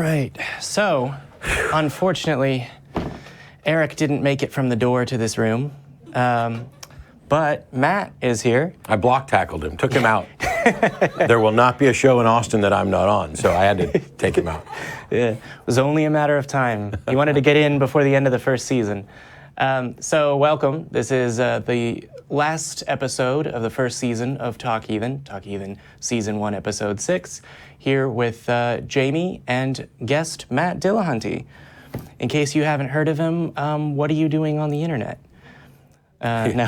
right. So, unfortunately, Eric didn't make it from the door to this room, but Matt is here. I block-tackled him, took him out. There will not be a show in Austin that I'm not on, so I had to take him out. Yeah, it was only a matter of time. He wanted to get in before the end of the first season. So welcome. This is the last episode of the first season of Talk Heathen Season 1, Episode 6, here with Jamie and guest Matt Dillahunty. In case you haven't heard of him, what are you doing on the internet? No.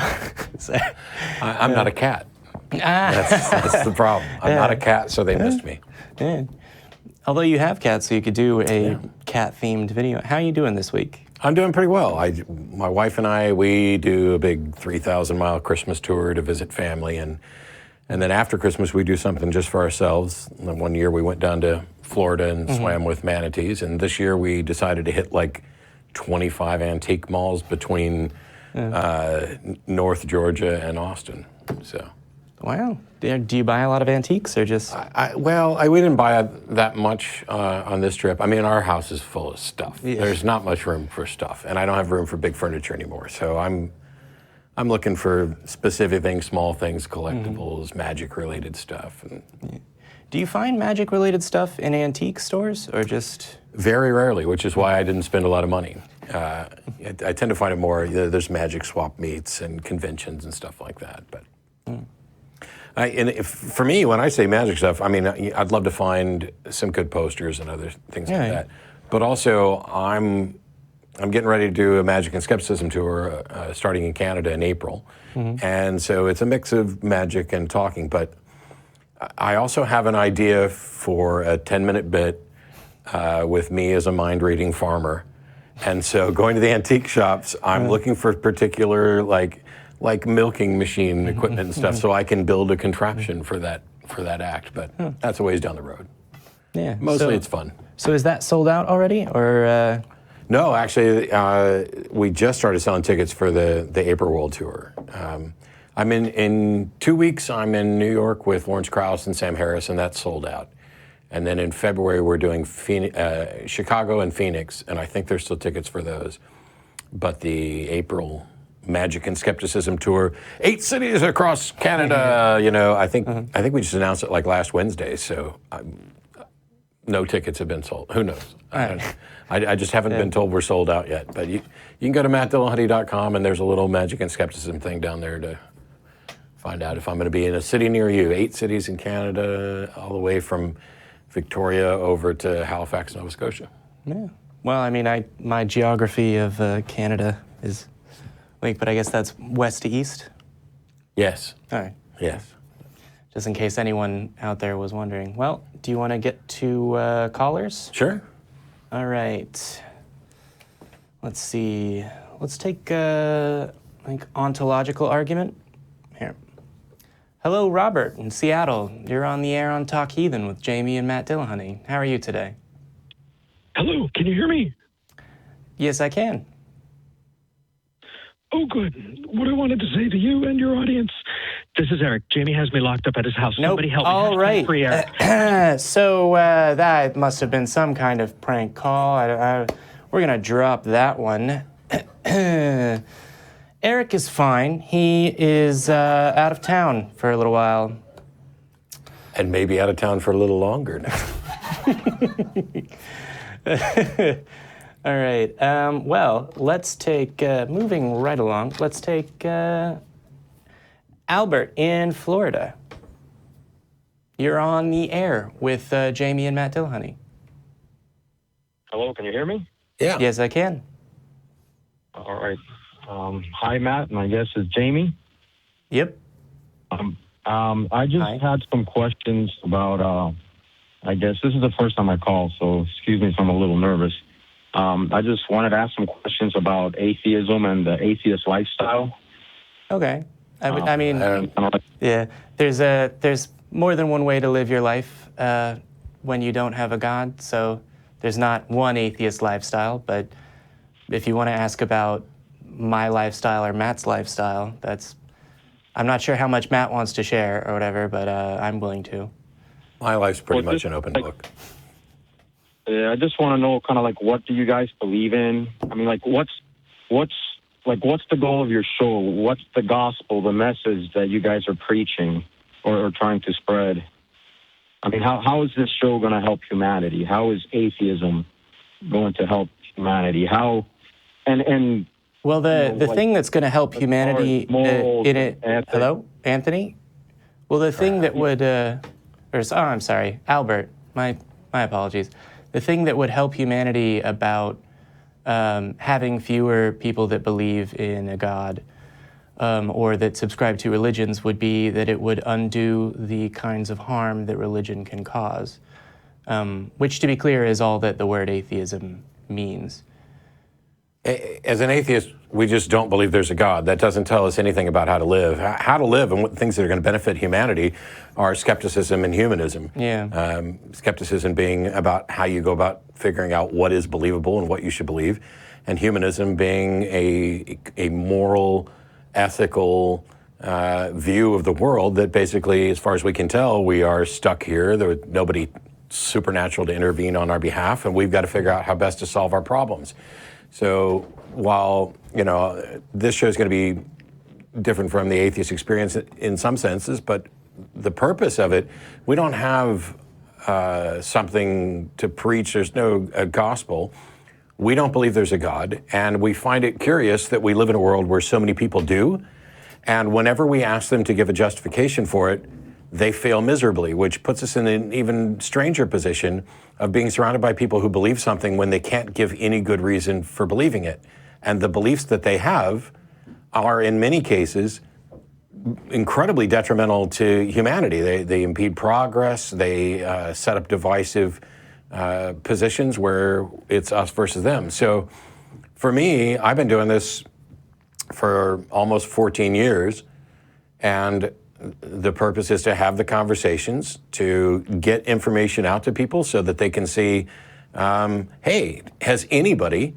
I'm not a cat. That's the problem. I'm not a cat, so they missed me. Yeah. Although you have cats, so you could do a cat-themed video. How are you doing this week? I'm doing pretty well. My wife and I, we do a big 3,000-mile Christmas tour to visit family, and then after Christmas, we do something just for ourselves. And one year, we went down to Florida and swam with manatees, and this year, we decided to hit like 25 antique malls between North Georgia and Austin. So. Wow. Do you buy a lot of antiques or just? We didn't buy that much on this trip. I mean, our house is full of stuff. Yeah. There's not much room for stuff, and I don't have room for big furniture anymore. So I'm looking for specific things, small things, collectibles, magic-related stuff. Do you find magic-related stuff in antique stores or just? Very rarely, which is why I didn't spend a lot of money. I tend to find it more, there's magic swap meets and conventions and stuff like that, but. For me, when I say magic stuff, I mean, I'd love to find some good posters and other things like that. But also, I'm getting ready to do a Magic and Skepticism tour starting in Canada in April. And so it's a mix of magic and talking. But I also have an idea for a 10-minute bit with me as a mind-reading farmer. And so going to the antique shops, I'm looking for particular, like milking machine equipment and stuff, so I can build a contraption for that act. But that's a ways down the road. Yeah. Mostly it's fun. So is that sold out already, or? No, actually, we just started selling tickets for the April World Tour. I'm in 2 weeks. I'm in New York with Lawrence Krauss and Sam Harris, and that's sold out. And then in February we're doing Chicago and Phoenix, and I think there's still tickets for those. But the April Magic and Skepticism tour, 8 cities across Canada. I think we just announced it like last Wednesday, so no tickets have been sold. Who knows? I just haven't been told we're sold out yet. But you can go to mattdillahunty.com, and there's a little Magic and Skepticism thing down there to find out if I'm going to be in a city near you. 8 cities in Canada, all the way from Victoria over to Halifax, Nova Scotia. Yeah. Well, I mean, my geography of Canada is. But I guess that's west to east? Yes. All right. Yes. Just in case anyone out there was wondering. Well, do you want to get to callers? Sure. All right. Let's see. Let's take ontological argument. Here. Hello, Robert in Seattle. You're on the air on Talk Heathen with Jamie and Matt Dillahunty. How are you today? Hello, can you hear me? Yes, I can. Oh, good. What I wanted to say to you and your audience, this is Eric. Jamie has me locked up at his house. Nope. Somebody help me. All right. Free Eric. So that must have been some kind of prank call. We're going to drop that one. Eric is fine. He is out of town for a little while. And maybe out of town for a little longer now. All right. Well, let's take, moving right along, let's take Albert in Florida. You're on the air with Jamie and Matt Dillahunty. Hello, can you hear me? Yeah. Yes, I can. All right. Hi, Matt. My guest is Jamie. Yep. I just had some questions about, I guess this is the first time I call, so excuse me if I'm a little nervous. I just wanted to ask some questions about atheism and the atheist lifestyle. Okay. I mean, yeah, there's more than one way to live your life when you don't have a God, so there's not one atheist lifestyle, but if you want to ask about my lifestyle or Matt's lifestyle, I'm not sure how much Matt wants to share or whatever, but I'm willing to. My life's pretty much an open book. I just want to know kind of like, what do you guys believe in? I mean, like, what's the goal of your show? What's the gospel, the message that you guys are preaching or trying to spread? I mean, how is this show going to help humanity? How is atheism going to help humanity? How, and well, the thing that's going to help humanity in it. Hello, Anthony? Well, the thing that would, I'm sorry, Albert, my apologies. The thing that would help humanity about having fewer people that believe in a God or that subscribe to religions would be that it would undo the kinds of harm that religion can cause, which, to be clear, is all that the word atheism means. As an atheist, we just don't believe there's a God. That doesn't tell us anything about how to live. How to live and what things that are going to benefit humanity are skepticism and humanism. Yeah. Skepticism being about how you go about figuring out what is believable and what you should believe, and humanism being a moral, ethical view of the world that basically, as far as we can tell, we are stuck here. There was nobody supernatural to intervene on our behalf, and we've got to figure out how best to solve our problems. So while, this show is going to be different from the atheist experience in some senses, but the purpose of it, we don't have something to preach. There's no gospel. We don't believe there's a God, and we find it curious that we live in a world where so many people do, and whenever we ask them to give a justification for it, they fail miserably, which puts us in an even stranger position of being surrounded by people who believe something when they can't give any good reason for believing it. And the beliefs that they have are, in many cases, incredibly detrimental to humanity. They impede progress. They set up divisive positions where it's us versus them. So for me, I've been doing this for almost 14 years, and the purpose is to have the conversations, to get information out to people so that they can see, hey, has anybody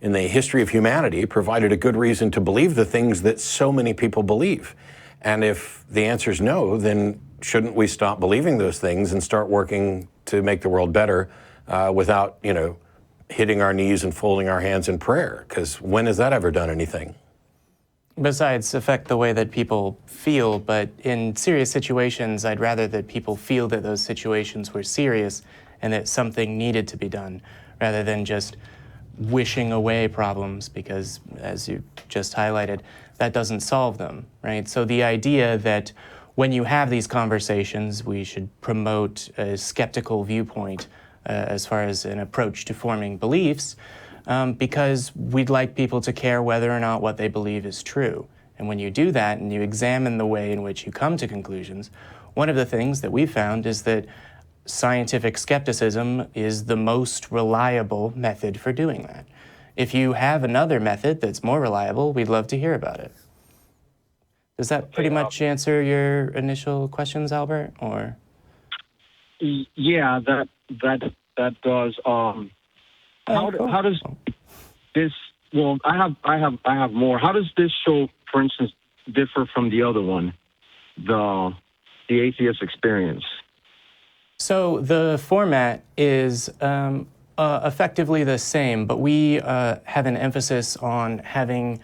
in the history of humanity provided a good reason to believe the things that so many people believe? And if the answer is no, then shouldn't we stop believing those things and start working to make the world better without, hitting our knees and folding our hands in prayer? Because when has that ever done anything? Besides affect the way that people feel, but in serious situations, I'd rather that people feel that those situations were serious and that something needed to be done, rather than just wishing away problems, because, as you just highlighted, that doesn't solve them, right? So the idea that when you have these conversations, we should promote a skeptical viewpoint as far as an approach to forming beliefs, because we'd like people to care whether or not what they believe is true. And when you do that and you examine the way in which you come to conclusions, one of the things that we've found is that scientific skepticism is the most reliable method for doing that. If you have another method that's more reliable, we'd love to hear about it. Does that pretty much answer your initial questions, Albert? Or yeah, that does. How does this? Well, I have more. How does this show, for instance, differ from the other one, the Atheist Experience? So the format is effectively the same, but we have an emphasis on having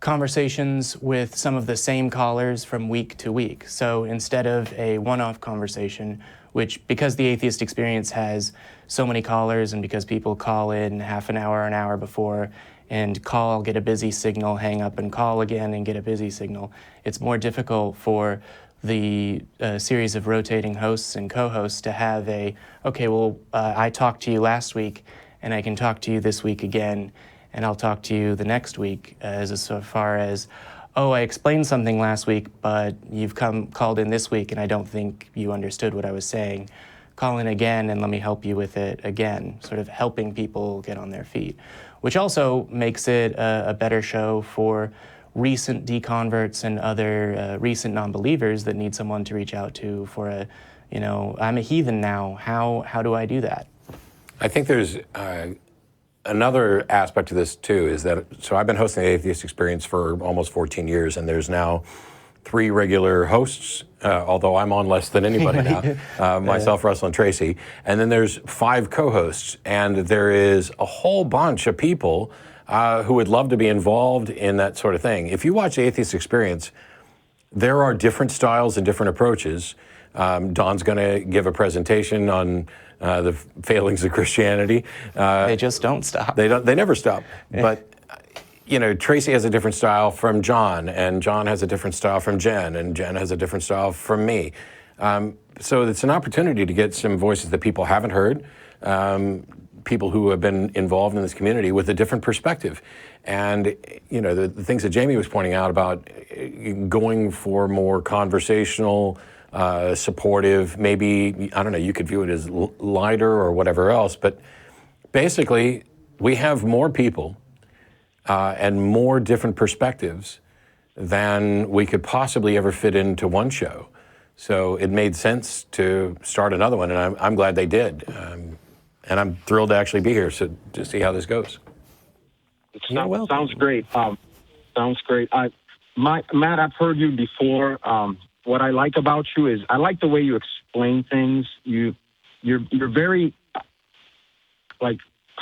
conversations with some of the same callers from week to week. So instead of a one-off conversation, which, because the Atheist Experience has so many callers and because people call in half an hour before and call, get a busy signal, hang up and call again and get a busy signal, it's more difficult for the series of rotating hosts and co-hosts to have I talked to you last week and I can talk to you this week again, and I'll talk to you the next week, as far as, I explained something last week, but you've called in this week and I don't think you understood what I was saying. Call in again and let me help you with it again, sort of helping people get on their feet, which also makes it a better show for recent deconverts and other recent non-believers that need someone to reach out to for I'm a heathen now. How do I do that? I think there's another aspect to this too, is that, so I've been hosting the Atheist Experience for almost 14 years, and there's now 3 regular hosts, although I'm on less than anybody now, myself, Russell, and Tracy. And then there's 5 co-hosts, and there is a whole bunch of people who would love to be involved in that sort of thing. If you watch the Atheist Experience, there are different styles and different approaches. Don's going to give a presentation on the failings of Christianity. They just don't stop. They never stop. But Tracy has a different style from John, and John has a different style from Jen, and Jen has a different style from me. So it's an opportunity to get some voices that people haven't heard, people who have been involved in this community with a different perspective. And the things that Jamie was pointing out about going for more conversational, supportive, maybe, I don't know, you could view it as lighter or whatever else, but basically we have more people and more different perspectives than we could possibly ever fit into one show. So it made sense to start another one, and I'm glad they did. And I'm thrilled to actually be here to see how this goes. Sounds great. Sounds great. Matt, I've heard you before. What I like about you is I like the way you explain things. You're very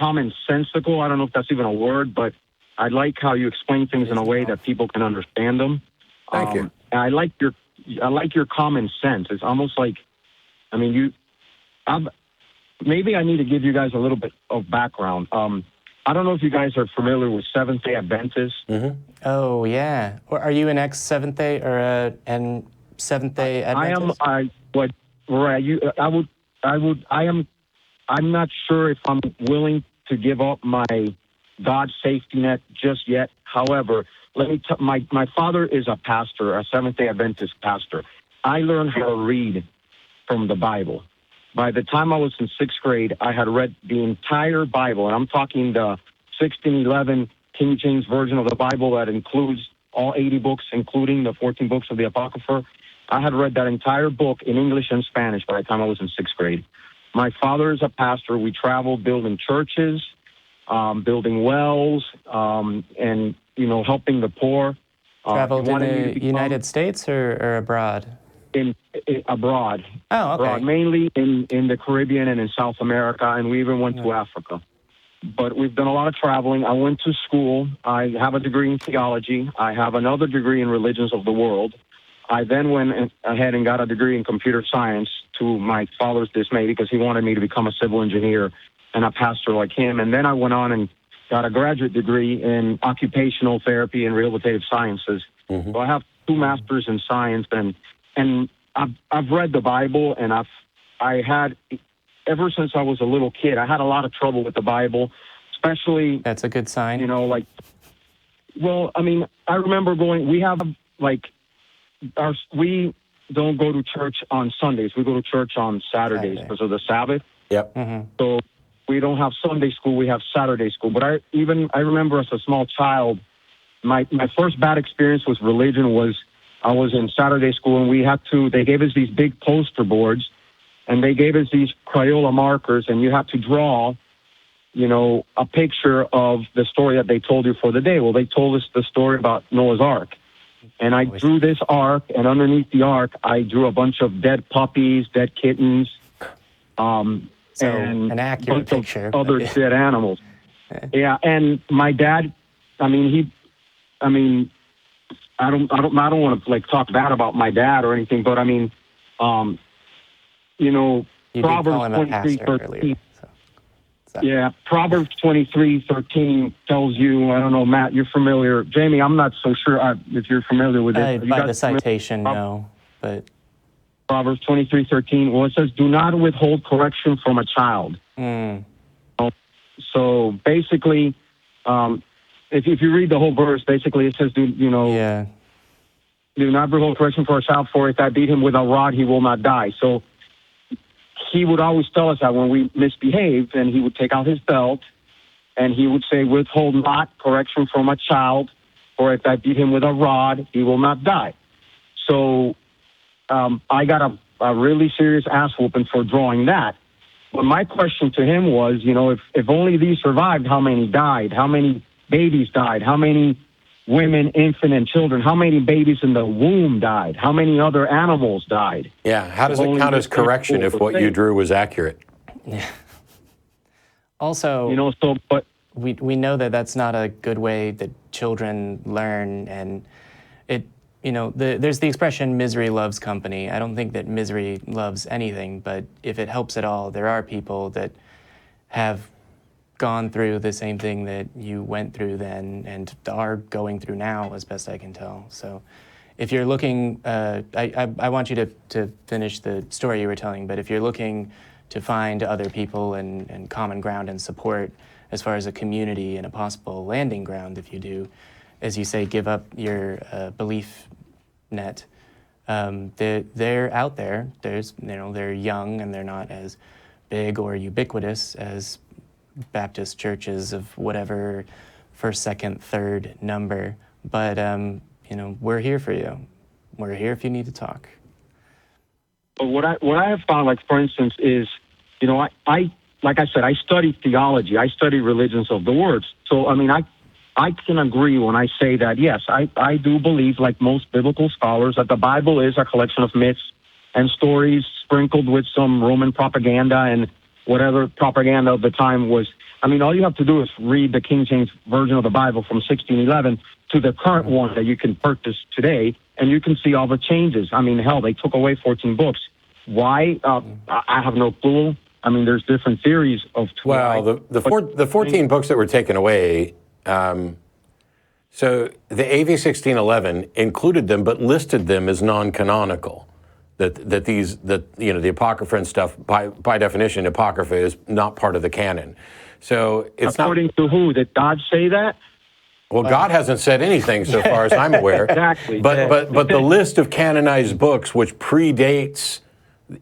commonsensical. I don't know if that's even a word, but I like how you explain things in a way that people can understand them. Thank you. And I like your common sense. It's almost like, maybe I need to give you guys a little bit of background. I don't know if you guys are familiar with Seventh-day Adventists. Mm-hmm. Oh yeah. Or are you an ex-Seventh-day or an Seventh-day Adventist? I'm not sure if I'm willing to give up my God safety net just yet. However, my father is a pastor, a Seventh-day Adventist pastor. I learned how to read from the Bible. By the time I was in 6th grade, I had read the entire Bible, and I'm talking the 1611 King James Version of the Bible that includes all 80 books, including the 14 books of the Apocrypha. I had read that entire book in English and Spanish by the time I was in 6th grade. My father is a pastor. We traveled building churches, building wells, and, helping the poor. Traveled in the United States or abroad? Abroad. Oh, okay. Abroad, mainly in the Caribbean and in South America, and we even went to Africa. But we've done a lot of traveling. I went to school. I have a degree in theology. I have another degree in religions of the world. I then went ahead and got a degree in computer science, to my father's dismay, because he wanted me to become a civil engineer and a pastor like him. And then I went on and got a graduate degree in occupational therapy and rehabilitative sciences. Mm-hmm. So I have 2 masters in science, and I've read the Bible, and I had, ever since I was a little kid, I had a lot of trouble with the Bible, especially. That's a good sign. I remember we don't go to church on Sundays. We go to church on Saturdays because of the Sabbath. Yep. Mm-hmm. So we don't have Sunday school. We have Saturday school. But I remember as a small child, my first bad experience with religion was I was in Saturday school, and they gave us these big poster boards, and they gave us these Crayola markers, and you had to draw, a picture of the story that they told you for the day. Well, they told us the story about Noah's Ark. And I drew this ark, and underneath the ark, I drew a bunch of dead puppies, dead kittens, so and an accurate picture. Other dead animals. Yeah, and my dad, I don't want to talk bad about my dad or anything, but you did call him a pastor earlier. Yeah, Proverbs 23:13 tells you, I don't know, Matt, you're familiar. Jamie, I'm not so sure if you're familiar with it. By the citation, no, but... Proverbs 23:13, well, it says, do not withhold correction from a child. Mm. So basically, if you read the whole verse, basically it says, do not withhold correction for a child, for if I beat him with a rod, he will not die. So he would always tell us that when we misbehaved, and he would take out his belt, and he would say, withhold not correction from a child, for if I beat him with a rod, he will not die. So I got a really serious ass whooping for drawing that. But my question to him was, if only these survived, how many died? How many babies died? How many women, infant, and children. How many babies in the womb died? How many other animals died? Yeah, how does it count as correction if what you drew was accurate? Yeah. Also, but we know that that's not a good way that children learn, and there's the expression misery loves company. I don't think that misery loves anything, but if it helps at all, there are people that have gone through the same thing that you went through then and are going through now, as best I can tell. So if you're looking, I want you to finish the story you were telling, but if you're looking to find other people and common ground and support as far as a community and a possible landing ground, if you do, as you say, give up your belief net, they're out there. They're young and they're not as big or ubiquitous as Baptist churches of whatever first, second, third number. But we're here for you. We're here if you need to talk. But what I have found, like for instance, is I like I said, I study theology. I study religions of the words. So I mean, I can agree when I say that yes, I do believe, like most biblical scholars, that the Bible is a collection of myths and stories sprinkled with some Roman propaganda and whatever propaganda of the time was. I mean, all you have to do is read the King James Version of the Bible from 1611 to the current one that you can purchase today, and you can see all the changes. I mean, hell, they took away 14 books. Why? I have no clue. I mean, there's different theories of why. Well, the 14 books that were taken away, so the AV 1611 included them, but listed them as non-canonical. That the Apocrypha and stuff, by definition, Apocrypha is not part of the canon. So it's according to who? Did God say that? Well, God hasn't said anything so far as I'm aware. Exactly. But the list of canonized books, which predates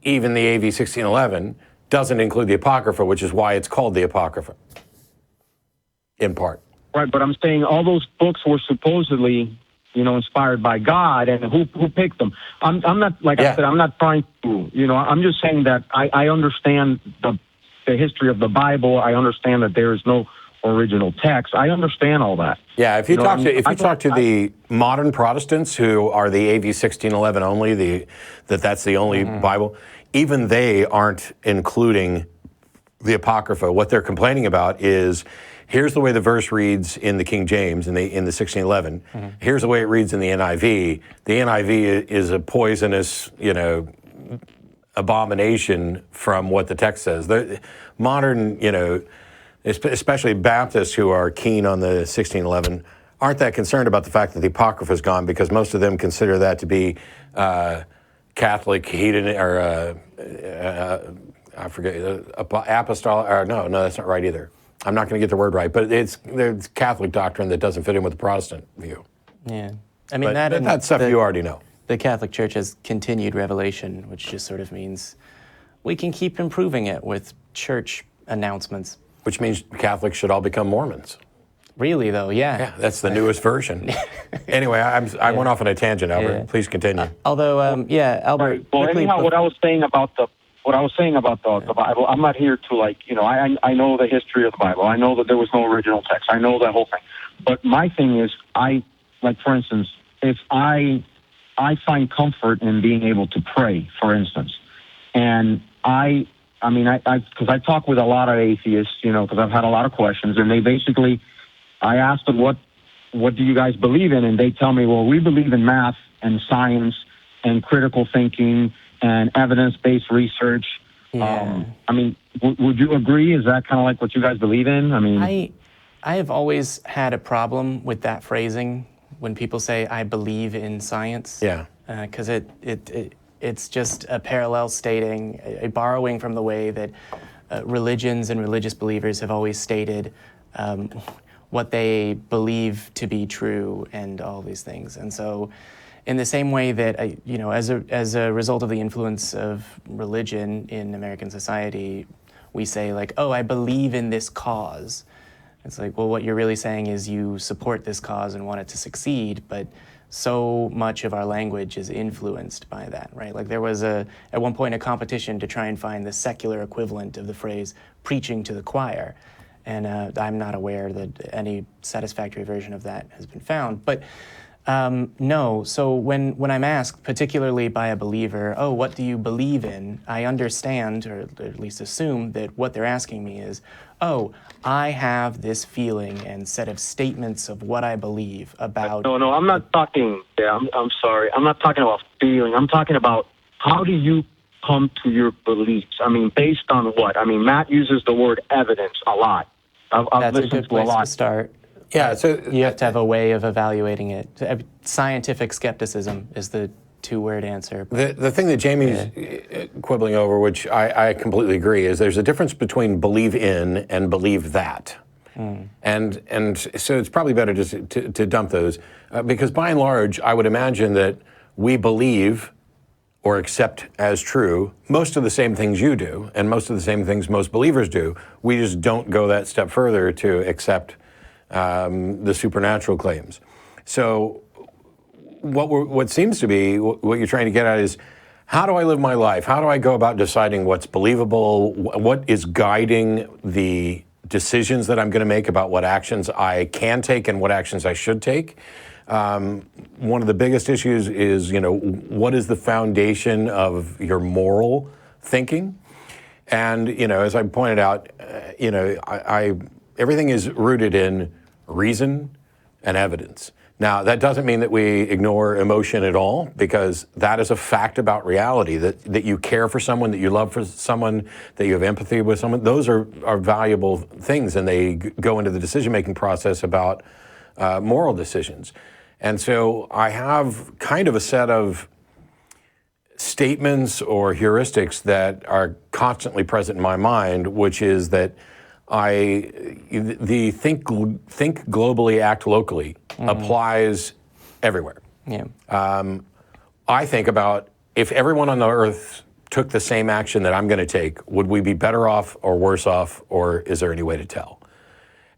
even the AV 1611, doesn't include the Apocrypha, which is why it's called the Apocrypha, in part. Right, but I'm saying all those books were supposedly, inspired by God, and who picked them? I'm not, like I said, I'm not trying to, I'm just saying that I understand the history of the Bible. I understand that there is no original text. I understand all that. Yeah, if you talk to the modern Protestants who are the AV 1611 only, that's the only Bible, even they aren't including the Apocrypha. What they're complaining about is, here's the way the verse reads in the King James in the 1611. Here's the way it reads in the NIV. The NIV is a poisonous, abomination from what the text says. The modern, especially Baptists who are keen on the 1611, aren't that concerned about the fact that the Apocrypha is gone, because most of them consider that to be Catholic, heathen, or I forget, apostolic, or no, that's not right either. I'm not going to get the word right, but it's Catholic doctrine that doesn't fit in with the Protestant view. Yeah. I mean, that's stuff you already know. The Catholic Church has continued revelation, which just sort of means we can keep improving it with church announcements. Which means Catholics should all become Mormons. Really, though, yeah. Yeah, that's the newest version. Anyway, I went off on a tangent, Albert. Yeah. Please continue. Although, Albert. Right. Well, anyhow, what I was saying about the Bible, I'm not here to I know the history of the Bible. I know that there was no original text. I know that whole thing. But my thing is, for instance, if I find comfort in being able to pray, for instance, and because I talk with a lot of atheists, because I've had a lot of questions, and they basically, I ask them, what do you guys believe in? And they tell me, well, we believe in math and science and critical thinking and evidence-based research. Yeah. Would you agree? Is that kind of like what you guys believe in? I have always had a problem with that phrasing when people say, I believe in science. Yeah. Because it's just a parallel stating, a borrowing from the way that religions and religious believers have always stated what they believe to be true and all these things. And so in the same way that, as a result of the influence of religion in American society, we say like, oh, I believe in this cause. It's like, well, what you're really saying is you support this cause and want it to succeed, but so much of our language is influenced by that, right? Like there was at one point a competition to try and find the secular equivalent of the phrase preaching to the choir. And I'm not aware that any satisfactory version of that has been found. But no, so when I'm asked, particularly by a believer, oh, what do you believe in? I understand, or at least assume, that what they're asking me is, oh, I have this feeling and set of statements of what I believe about... No, I'm not talking, I'm sorry. I'm not talking about feeling. I'm talking about how do you come to your beliefs? I mean, based on what? I mean, Matt uses the word evidence a lot. I've That's a listened good to a place lot. to start. Yeah, so You have to have a way of evaluating it. Scientific skepticism is the two-word answer. the thing that Jamie's quibbling over, which I completely agree, is there's a difference between believe in and believe that. And so it's probably better just to dump those, because by and large, I would imagine that we believe or accept as true most of the same things you do, and most of the same things most believers do. We just don't go that step further to accept the supernatural claims. So what seems to be what you're trying to get at is, how do I live my life? How do I go about deciding what's believable? What is guiding the decisions that I'm going to make about what actions I can take and what actions I should take? One of the biggest issues is, what is the foundation of your moral thinking? And, as I pointed out, everything is rooted in reason and evidence. Now, that doesn't mean that we ignore emotion at all, because that is a fact about reality, that you care for someone, that you love for someone, that you have empathy with someone. Those are valuable things, and they go into the decision-making process about moral decisions. And so I have kind of a set of statements or heuristics that are constantly present in my mind, which is that the think globally, act locally applies everywhere. Yeah. I think about, if everyone on the earth took the same action that I'm going to take, would we be better off or worse off, or is there any way to tell?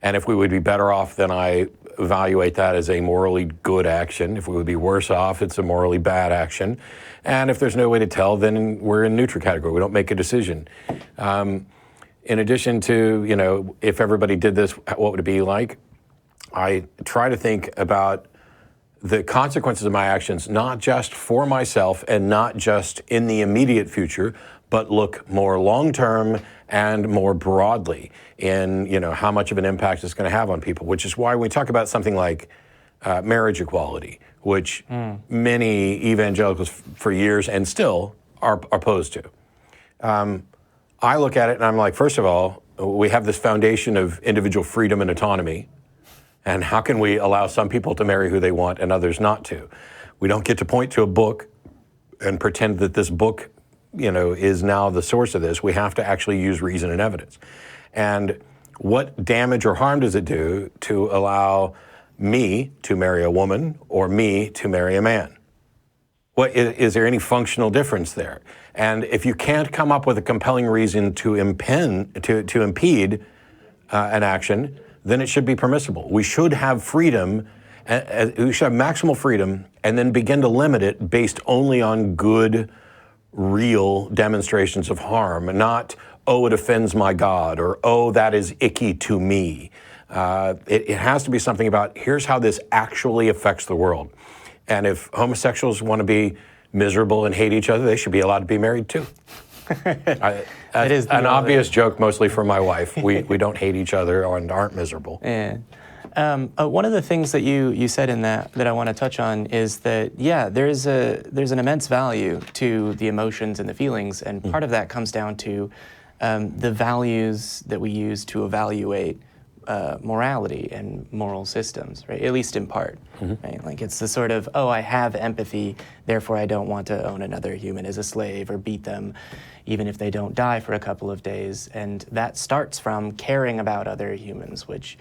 And if we would be better off, then I evaluate that as a morally good action. If we would be worse off, it's a morally bad action. And if there's no way to tell, then we're in neutral category. We don't make a decision. In addition to, if everybody did this, what would it be like? I try to think about the consequences of my actions, not just for myself and not just in the immediate future, but look more long-term and more broadly in, how much of an impact it's going to have on people, which is why we talk about something like marriage equality, which many evangelicals for years and still are opposed to. I look at it and I'm like, first of all, we have this foundation of individual freedom and autonomy. And how can we allow some people to marry who they want and others not to? We don't get to point to a book and pretend that this book, is now the source of this. We have to actually use reason and evidence. And what damage or harm does it do to allow me to marry a woman or me to marry a man? Is there any functional difference there? And if you can't come up with a compelling reason to impede an action, then it should be permissible. We should have freedom, we should have maximal freedom, and then begin to limit it based only on good, real demonstrations of harm, not, oh, it offends my God, or, oh, that is icky to me. It has to be something about, here's how this actually affects the world. And if homosexuals want to be miserable and hate each other, they should be allowed to be married too. It is an obvious joke, mostly for my wife. We don't hate each other and aren't miserable. Yeah. One of the things that you said in that I want to touch on is that, there's an immense value to the emotions and the feelings, and part of that comes down to the values that we use to evaluate morality and moral systems, right? At least in part, right? Like, it's the sort of, I have empathy, therefore I don't want to own another human as a slave or beat them, even if they don't die for a couple of days. And that starts from caring about other humans, which,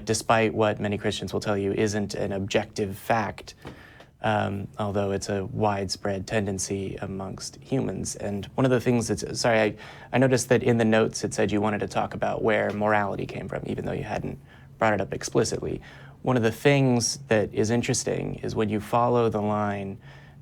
despite what many Christians will tell you, isn't an objective fact, although it's a widespread tendency amongst humans. And one of the things I noticed that in the notes it said you wanted to talk about where morality came from, even though you hadn't brought it up explicitly. One of the things that is interesting is when you follow the line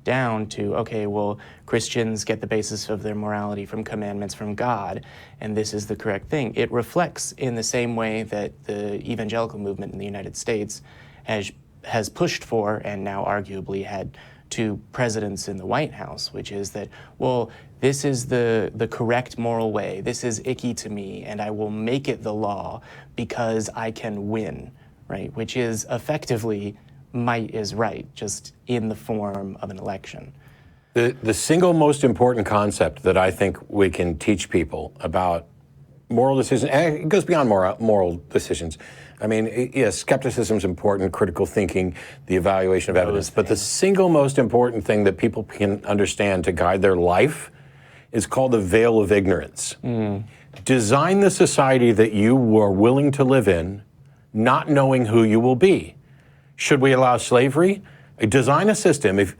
down to, okay, well, Christians get the basis of their morality from commandments from God, and this is the correct thing. It reflects in the same way that the evangelical movement in the United States has pushed for, and now arguably had 2 presidents in the White House, which is that, well, this is the correct moral way, this is icky to me, and I will make it the law because I can win, right? Which is effectively might is right, just in the form of an election. The single most important concept that I think we can teach people about moral decisions, and it goes beyond moral decisions. I mean, yes, skepticism is important, critical thinking, the evaluation of evidence, but the single most important thing that people can understand to guide their life is called the veil of ignorance. Design the society that you are willing to live in, not knowing who you will be. Should we allow slavery? Design a system if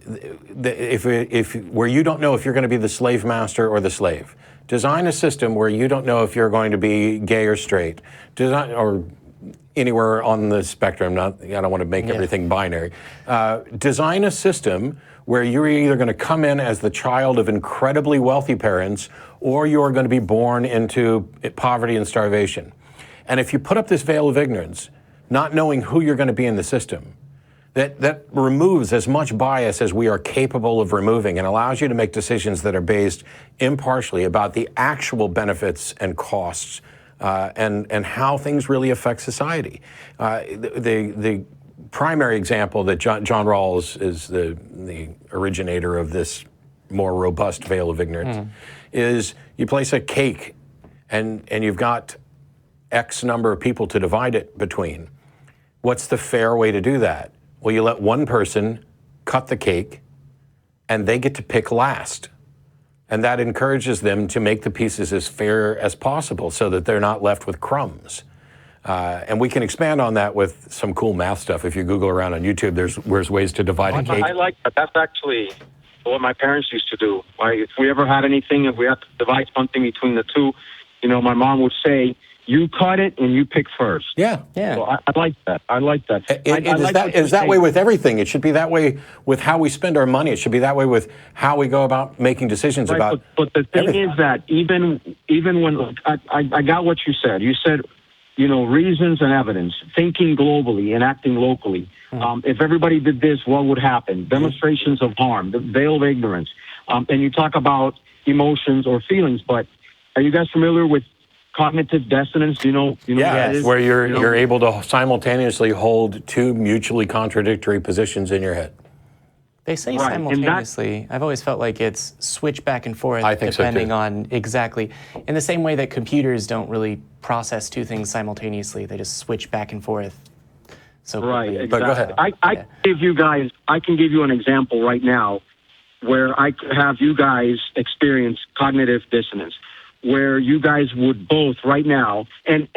where you don't know if you're going to be the slave master or the slave. Design a system where you don't know if you're going to be gay or straight, or anywhere on the spectrum. I don't want to make everything binary. Design a system where you're either going to come in as the child of incredibly wealthy parents, or you're going to be born into poverty and starvation. And if you put up this veil of ignorance, not knowing who you're going to be in the system, that removes as much bias as we are capable of removing and allows you to make decisions that are based impartially about the actual benefits and costs and how things really affect society. The primary example that John Rawls is the originator of this more robust veil of ignorance is you place a cake and you've got X number of people to divide it between. What's the fair way to do that? Well, you let one person cut the cake and they get to pick last. And that encourages them to make the pieces as fair as possible so that they're not left with crumbs. And we can expand on that with some cool math stuff. If you Google around on YouTube, there's ways to divide a cake. I like that. That's actually what my parents used to do. If we ever had anything, if we had to divide something between the two, my mom would say, you cut it and you pick first. Yeah. So I like that. I like that. It's that way with everything. It should be that way with how we spend our money. It should be that way with how we go about making decisions about. But the thing is that even when I got what you said. You said, reasons and evidence, thinking globally and acting locally. If everybody did this, what would happen? Demonstrations of harm, the veil of ignorance. And you talk about emotions or feelings, but are you guys familiar with cognitive dissonance? Yeah, where you're able to simultaneously hold 2 mutually contradictory positions in your head. They say simultaneously. I've always felt like it's switch back and forth depending on exactly. In the same way that computers don't really process 2 things simultaneously, they just switch back and forth. So right, quickly. exactly. But go ahead. I can give you an example right now where I could have you guys experience cognitive dissonance, where you guys would both right now, and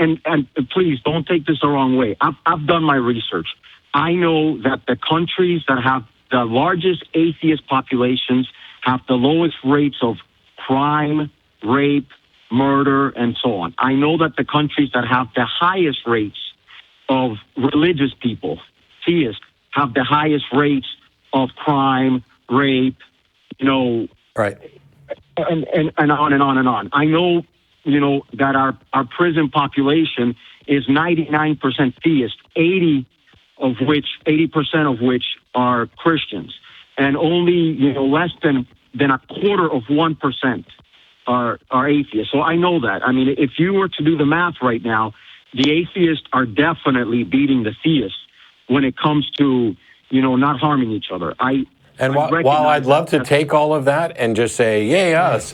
please don't take this the wrong way. I've done my research. I know that the countries that have the largest atheist populations have the lowest rates of crime, rape, murder, and so on. I know that the countries that have the highest rates of religious people, theists, have the highest rates of crime, rape, Right. And on and on and on. I know, that our prison population is 99% theist, 80% of which are Christians, and only less than 0.25% are atheists. So I know that. I mean, if you were to do the math right now, the atheists are definitely beating the theists when it comes to not harming each other. While I'd love to take all of that and just say, yay, us,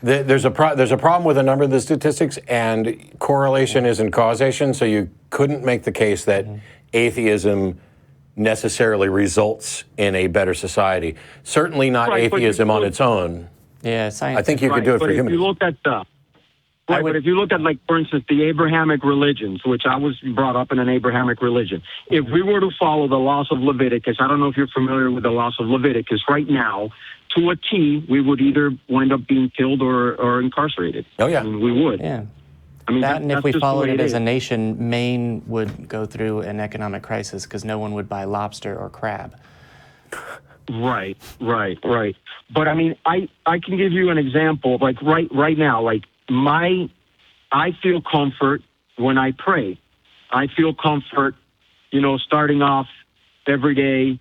there's a problem with a number of the statistics, and correlation isn't causation, so you couldn't make the case that atheism necessarily results in a better society. Certainly not atheism on its own. Yeah, science. I think you could do it for humans. If you look at but if you look at, for instance, the Abrahamic religions, which I was brought up in an Abrahamic religion, if we were to follow the laws of Leviticus, I don't know if you're familiar with the laws of Leviticus, right now, to a T, we would either wind up being killed or incarcerated. Oh, yeah. I mean, we would. Yeah. I mean, and if we followed it as a is. nation, Maine would go through an economic crisis because no one would buy lobster or crab. Right. But I mean, I can give you an example. Like right now, like I feel comfort when I pray. I feel comfort, starting off every day,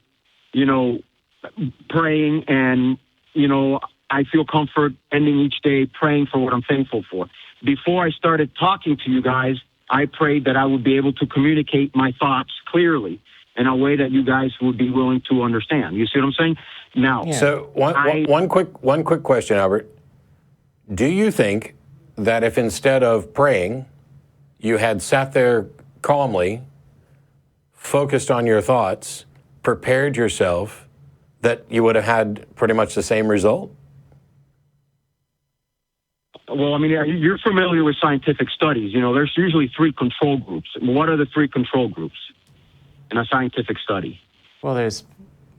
praying, and I feel comfort ending each day praying for what I'm thankful for. Before I started talking to you guys, I prayed that I would be able to communicate my thoughts clearly in a way that you guys would be willing to understand. You see what I'm saying? Now, So one quick question, Albert. Do you think that if instead of praying, you had sat there calmly, focused on your thoughts, prepared yourself, that you would have had pretty much the same result? well, I mean, you're familiar with scientific studies. There's usually 3 control groups. What are the 3 control groups in a scientific study? Well, there's,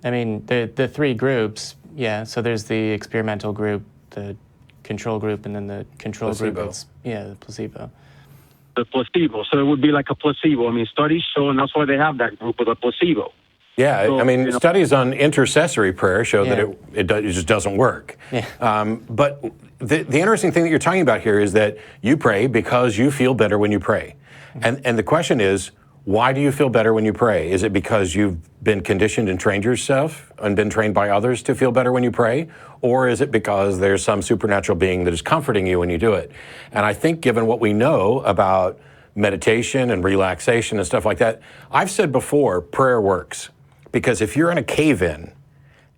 the 3 groups, yeah. So there's the experimental group, the control group, and then the control placebo. group. The placebo. The placebo. So it would be like a placebo. I mean, studies show, and that's why they have that group with a placebo. Yeah, So, studies on intercessory prayer show Yeah. that it just doesn't work. Yeah. But the interesting thing that you're talking about here is that you pray because you feel better when you pray. And the question is, why do you feel better when you pray? Is it because you've been conditioned and trained yourself and been trained by others to feel better when you pray? Or is it because there's some supernatural being that is comforting you when you do it? And I think given what we know about meditation and relaxation and stuff like that, I've said before, prayer works. Because if you're in a cave-in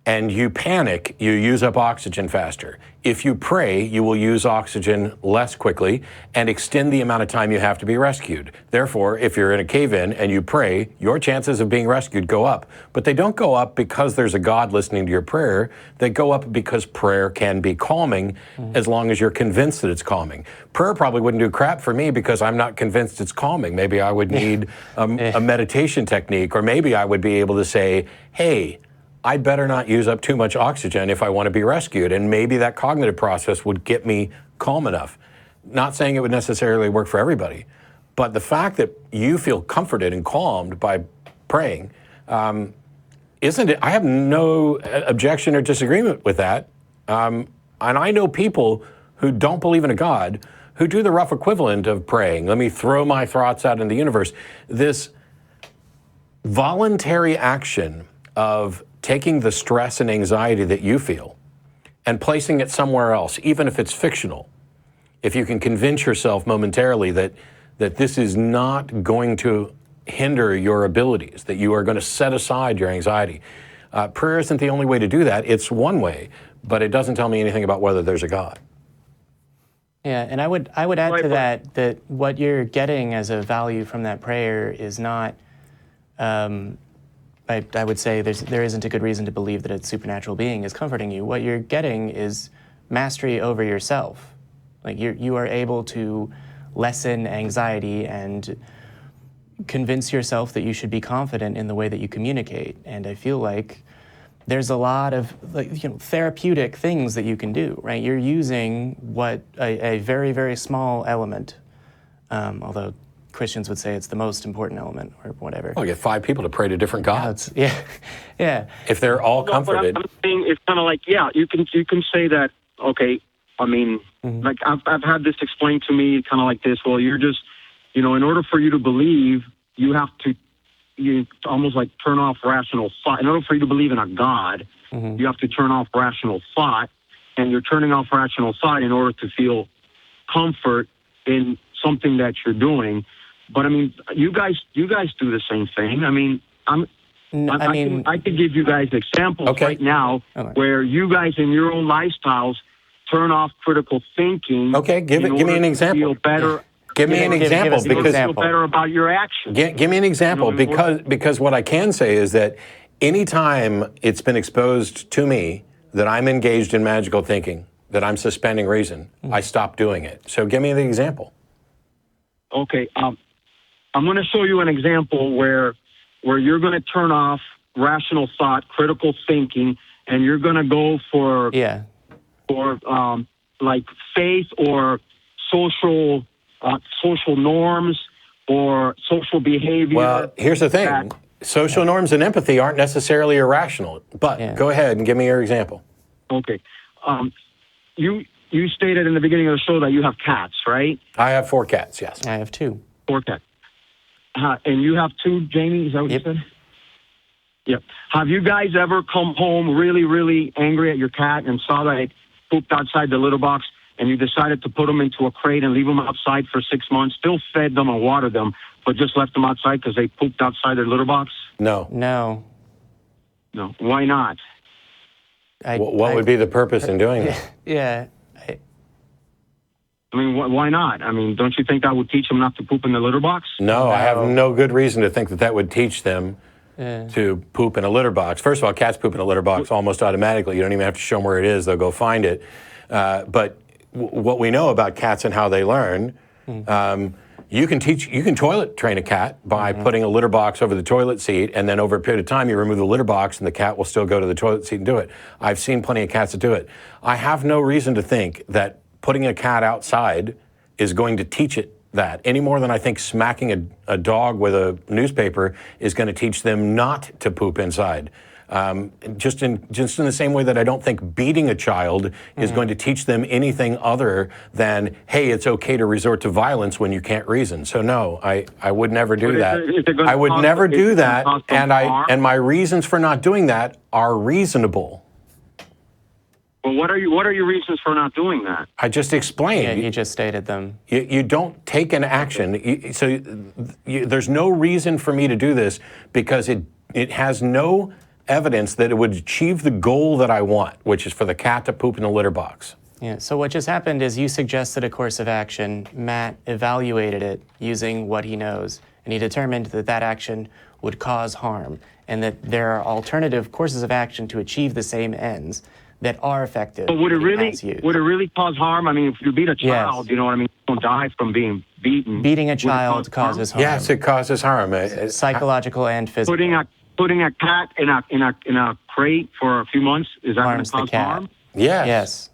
and you panic, you use up oxygen faster. If you pray, you will use oxygen less quickly and extend the amount of time you have to be rescued. Therefore, if you're in a cave-in and you pray, your chances of being rescued go up. But they don't go up because there's a God listening to your prayer. They go up because prayer can be calming as long as you're convinced that it's calming. Prayer probably wouldn't do crap for me because I'm not convinced it's calming. Maybe I would need a meditation technique, or maybe I would be able to say, hey, I better not use up too much oxygen if I want to be rescued. And maybe that cognitive process would get me calm enough. Not saying it would necessarily work for everybody, but the fact that you feel comforted and calmed by praying, isn't it? I have no objection or disagreement with that. And I know people who don't believe in a God who do the rough equivalent of praying. Let me throw my thoughts out in the universe. This voluntary action of taking the stress and anxiety that you feel and placing it somewhere else, even if it's fictional. If you can convince yourself momentarily that this is not going to hinder your abilities, that you are going to set aside your anxiety. Prayer isn't the only way to do that. It's one way, but it doesn't tell me anything about whether there's a God. Yeah, and I would add to that what you're getting as a value from that prayer is not, I would say there isn't a good reason to believe that a supernatural being is comforting you. What you're getting is mastery over yourself. Like you are able to lessen anxiety and convince yourself that you should be confident in the way that you communicate. And I feel like there's a lot of therapeutic things that you can do, right? You're using what a very, very small element, although Christians would say it's the most important element or whatever. Well, you get 5 people to pray to different gods. Yeah. If they're all comforted. But I'm saying it's kind of like, you can say that, okay, I mean, like I've had this explained to me kind of like this, well, you're just, in order for you to believe, you have to almost like turn off rational thought. In order for you to believe in a God, you have to turn off rational thought, and you're turning off rational thought in order to feel comfort in something that you're doing. But I mean, you guys do the same thing. I mean, I could give you guys examples right now where you guys in your own lifestyles turn off critical thinking. Okay, give me an example. Feel better. Give me an example because feel better about your actions. Give me an example because what I can say is that anytime it's been exposed to me that I'm engaged in magical thinking, that I'm suspending reason, I stop doing it. So give me the example. Okay, I'm going to show you an example where you're going to turn off rational thought, critical thinking, and you're going to go for like faith or social norms or social behavior. Well, here's the thing. social norms and empathy aren't necessarily irrational. But go ahead and give me your example. Okay. You stated in the beginning of the show that you have cats, right? I have 4 cats, yes. I have 2. 4 cats. And you have 2, Jamie? Is that what you said? Yep. Have you guys ever come home really, really angry at your cat and saw that it pooped outside the litter box, and you decided to put them into a crate and leave them outside for 6 months, still fed them and watered them, but just left them outside because they pooped outside their litter box? No. No. No. Why not? What would be the purpose in doing that? Yeah. I mean, why not? I mean, don't you think that would teach them not to poop in the litter box? No, I have no good reason to think that that would teach them to poop in a litter box. First of all, cats poop in a litter box almost automatically. You don't even have to show them where it is. They'll go find it. But what we know about cats and how they learn, you can toilet train a cat by putting a litter box over the toilet seat, and then over a period of time, you remove the litter box, and the cat will still go to the toilet seat and do it. I've seen plenty of cats that do it. I have no reason to think that putting a cat outside is going to teach it that, any more than I think smacking a dog with a newspaper is going to teach them not to poop inside. Just in the same way that I don't think beating a child is going to teach them anything other than, hey, it's okay to resort to violence when you can't reason. So no, I would never do that. I would never do that, and my reasons for not doing that are reasonable. Well, what are your reasons for not doing that? I just explained. Yeah, you just stated them. You don't take an action. There's no reason for me to do this because it has no evidence that it would achieve the goal that I want, which is for the cat to poop in the litter box. Yeah, so what just happened is you suggested a course of action. Matt evaluated it using what he knows, and he determined that that action would cause harm, and that there are alternative courses of action to achieve the same ends that are effective. But would it really cause harm? I mean, if you beat a child, you know what I mean, you don't die from being beaten. Beating a child causes harm. Yes, it causes harm. Psychological and physical. Putting a cat in a crate for a few months, is that going to cause harm? Yes.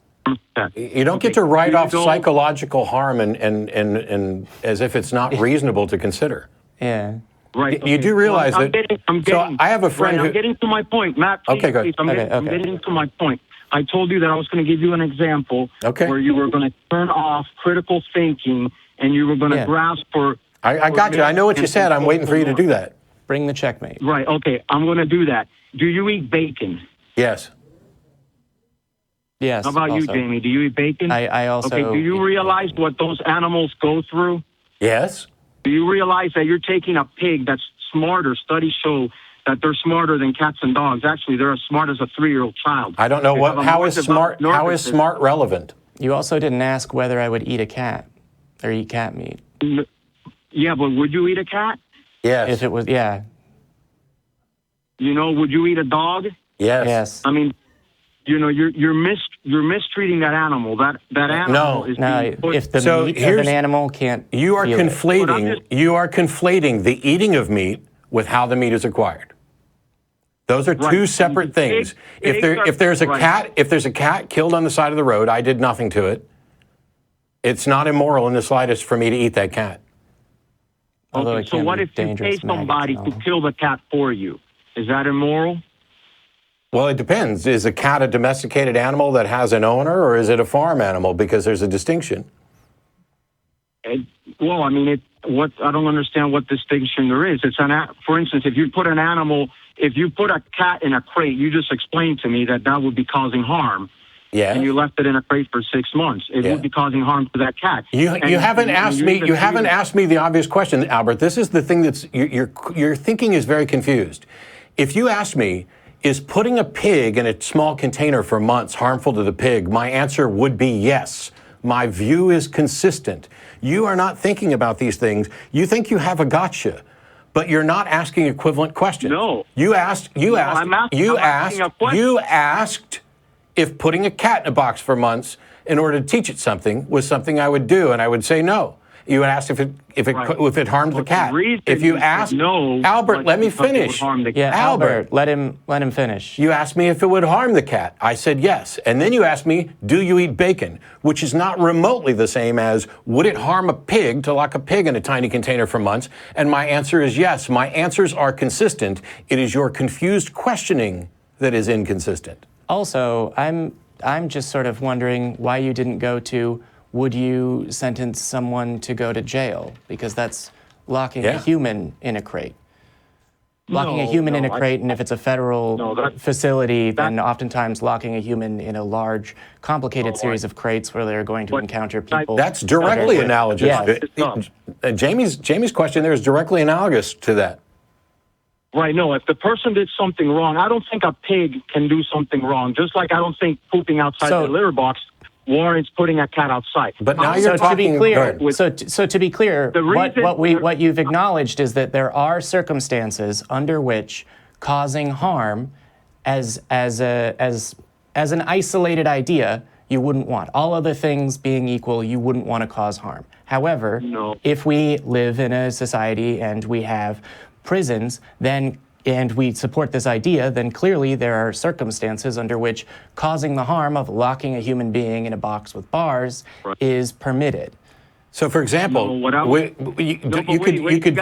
You don't get to write off psychological harm and as if it's not reasonable to consider. Yeah. Right. You do realize that. So I have a friend who. I'm getting to my point, Matt. Please, okay, go ahead. I'm getting to my point. I told you that I was going to give you an example where you were going to turn off critical thinking and you were going to grasp for. I got you. I know what you said. I'm waiting for you to do that. Bring the checkmate. Right. Okay. I'm going to do that. Do you eat bacon? Yes. Yes. How about you, Jamie? Do you eat bacon? I also. Okay. Do you realize what those animals go through? Yes. Do you realize that you're taking a pig that's smarter? Studies show that they're smarter than cats and dogs. Actually, they're as smart as a 3-year-old child. I don't know how is smart relevant? You also didn't ask whether I would eat a cat or eat cat meat. Yeah, but would you eat a cat? Yes. If it was, yeah. You know, would you eat a dog? Yes. Yes. I mean, you know, you're mistreating that animal. That animal is being put. If the meat of an animal can't. You are conflating. You are conflating the eating of meat with how the meat is acquired. Those are two separate things. If there's a cat killed on the side of the road, I did nothing to it. It's not immoral in the slightest for me to eat that cat. Okay, so what if you pay somebody to kill the cat for you? Is that immoral? Well, it depends. Is a cat a domesticated animal that has an owner, or is it a farm animal? Because there's a distinction. Well, I mean, I don't understand what distinction there is. For instance, if you put a cat in a crate, you just explained to me that would be causing harm. Yeah. And you left it in a crate for 6 months. It would be causing harm to that cat. You haven't asked me the obvious question, Albert. This is the thing that's your thinking is very confused. If you asked me, is putting a pig in a small container for months harmful to the pig? My answer would be yes. My view is consistent. You are not thinking about these things. You think you have a gotcha, but you're not asking equivalent questions. No. You asked if putting a cat in a box for months in order to teach it something was something I would do, and I would say no. You asked if it harmed the cat. If you asked, no, Albert, let me finish. Yeah, Albert, let him finish. You asked me if it would harm the cat. I said yes. And then you asked me, do you eat bacon? Which is not remotely the same as, would it harm a pig to lock a pig in a tiny container for months? And my answer is yes. My answers are consistent. It is your confused questioning that is inconsistent. Also, I'm just sort of wondering why you didn't go to, would you sentence someone to go to jail? Because that's locking a human in a crate. Locking a human in a crate, and if it's a federal facility, then oftentimes locking a human in a large, complicated series of crates where they're going to encounter people. That's directly analogous. Yeah. Jamie's question there is directly analogous to that. Right, no, if the person did something wrong, I don't think a pig can do something wrong, just like I don't think pooping outside the litter box warrants putting a cat outside. But now you're talking... To be clear, what you've acknowledged is that there are circumstances under which causing harm as an isolated idea you wouldn't want. All other things being equal, you wouldn't want to cause harm. However, if we live in a society and we have prisons, and we support this idea, then clearly there are circumstances under which causing the harm of locking a human being in a box with bars is permitted. So, for example, you could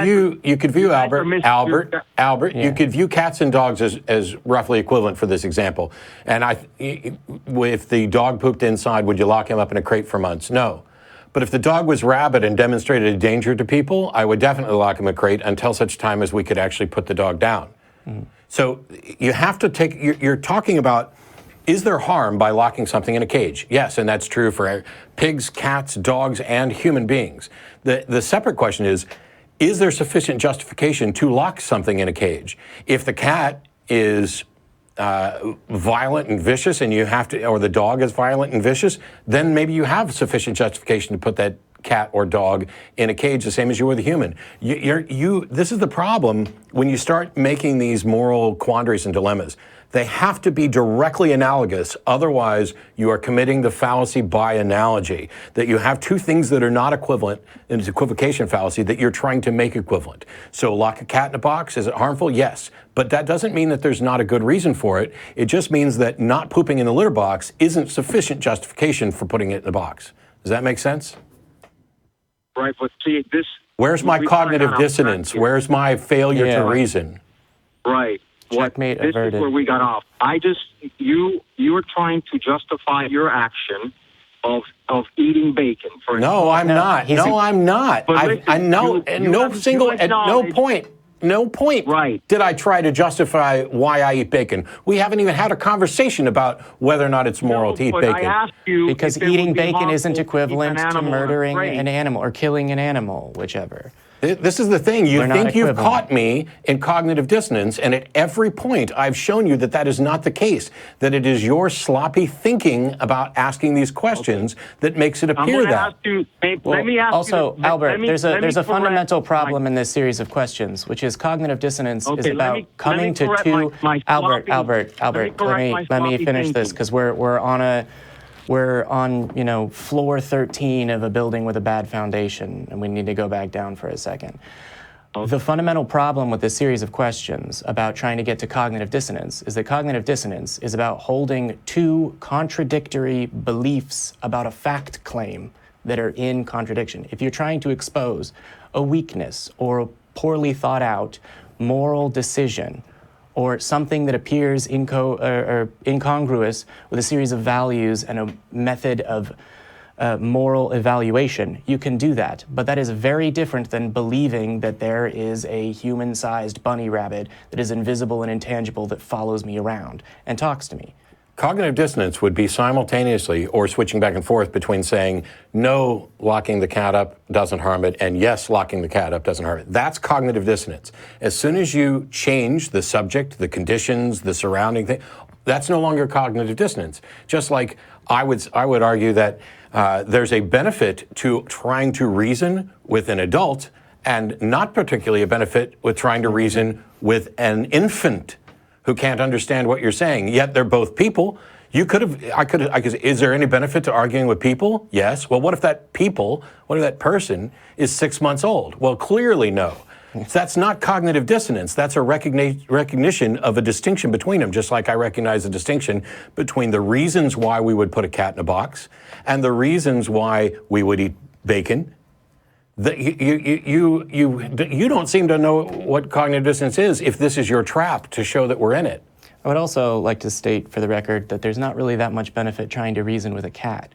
view Albert. You could view cats and dogs as roughly equivalent for this example. And if the dog pooped inside, would you lock him up in a crate for months? No. But if the dog was rabid and demonstrated a danger to people, I would definitely lock him in a crate until such time as we could actually put the dog down. So you have to take, you're talking about, is there harm by locking something in a cage? Yes, and that's true for pigs, cats, dogs, and human beings. The separate question is there sufficient justification to lock something in a cage? If the cat is violent and vicious, and you have to, or the dog is violent and vicious, then maybe you have sufficient justification to put that cat or dog in a cage, the same as you would a human. This is the problem when you start making these moral quandaries and dilemmas. They have to be directly analogous. Otherwise, you are committing the fallacy by analogy, that you have two things that are not equivalent, and it's equivocation fallacy, that you're trying to make equivalent. So lock a cat in a box, is it harmful? Yes. But that doesn't mean that there's not a good reason for it. It just means that not pooping in the litter box isn't sufficient justification for putting it in the box. Does that make sense? Right, but see, this... Where's my cognitive dissonance? Where's my failure to reason? Right. Checkmate averted. This is where we got off. You're trying to justify your action of eating bacon. For no, I'm not. No, I'm not. At no point did I try to justify why I eat bacon. We haven't even had a conversation about whether or not it's moral to eat bacon. I asked you because eating bacon isn't equivalent to murdering an animal or killing an animal, whichever. This is the thing. You think you've caught me in cognitive dissonance, and at every point I've shown you that that is not the case, that it is your sloppy thinking about asking these questions that makes it appear that. Let me ask also, you, Albert, there's a fundamental problem in this series of questions, which is cognitive dissonance is about coming to two... Albert, let me finish this, because we're on floor 13 of a building with a bad foundation, and we need to go back down for a second. The fundamental problem with this series of questions about trying to get to cognitive dissonance is that cognitive dissonance is about holding two contradictory beliefs about a fact claim that are in contradiction. If you're trying to expose a weakness or a poorly thought out moral decision, or something that appears incongruous with a series of values and a method of moral evaluation, you can do that. But that is very different than believing that there is a human-sized bunny rabbit that is invisible and intangible that follows me around and talks to me. Cognitive dissonance would be simultaneously or switching back and forth between saying, no, locking the cat up doesn't harm it, and yes, locking the cat up doesn't harm it. That's cognitive dissonance. As soon as you change the subject, the conditions, the surrounding thing, that's no longer cognitive dissonance. Just like I would argue that there's a benefit to trying to reason with an adult and not particularly a benefit with trying to reason with an infant who can't understand what you're saying, yet they're both people. You could have, is there any benefit to arguing with people? Yes. Well, what if that person is 6 months old? Well, clearly no. So that's not cognitive dissonance. That's a recognition of a distinction between them, just like I recognize the distinction between the reasons why we would put a cat in a box and the reasons why we would eat bacon. You don't seem to know what cognitive dissonance is if this is your trap to show that we're in it. I would also like to state for the record that there's not really that much benefit trying to reason with a cat.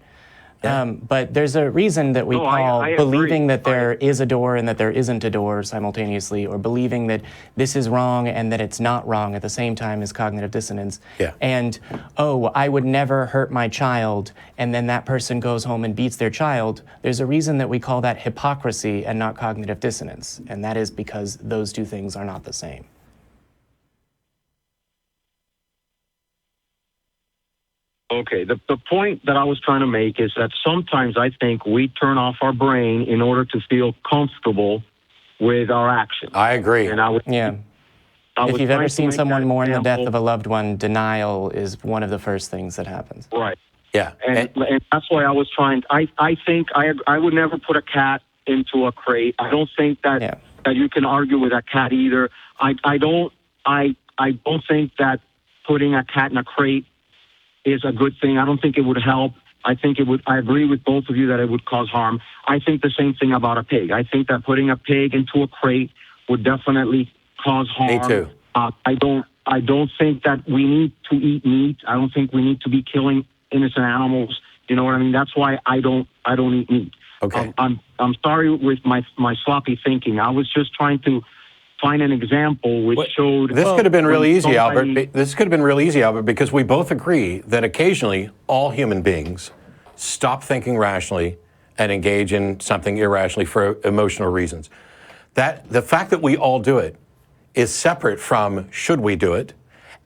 But there's a reason that we call I believing agree. that there is a door and that there isn't a door simultaneously, or believing that this is wrong and that it's not wrong at the same time as cognitive dissonance. Yeah. And, oh, I would never hurt my child, and then that person goes home and beats their child. There's a reason that we call that hypocrisy and not cognitive dissonance, and that is because those two things are not the same. Okay, the point that I was trying to make is that sometimes I think we turn off our brain in order to feel comfortable with our actions. I agree. And I was If you've ever trying to seen make someone that mourn the death example. of a loved one, denial is one of the first things that happens. Right. Yeah. And that's why I was trying. I think I would never put a cat into a crate. I don't think that that you can argue with a cat either. I don't think that putting a cat in a crate is a good thing. I don't think it would help. I think it would. I agree with both of you that it would cause harm. I think the same thing about a pig. I think that putting a pig into a crate would definitely cause harm. Me too. I don't think that we need to eat meat. I don't think we need to be killing innocent animals. You know what I mean? That's why I don't eat meat. Okay. I'm sorry with my sloppy thinking. I was just trying to find an example which showed. This could have been really easy, somebody- Albert. This could have been really easy, Albert, because we both agree that occasionally all human beings stop thinking rationally and engage in something irrationally for emotional reasons. That the fact that we all do it is separate from should we do it,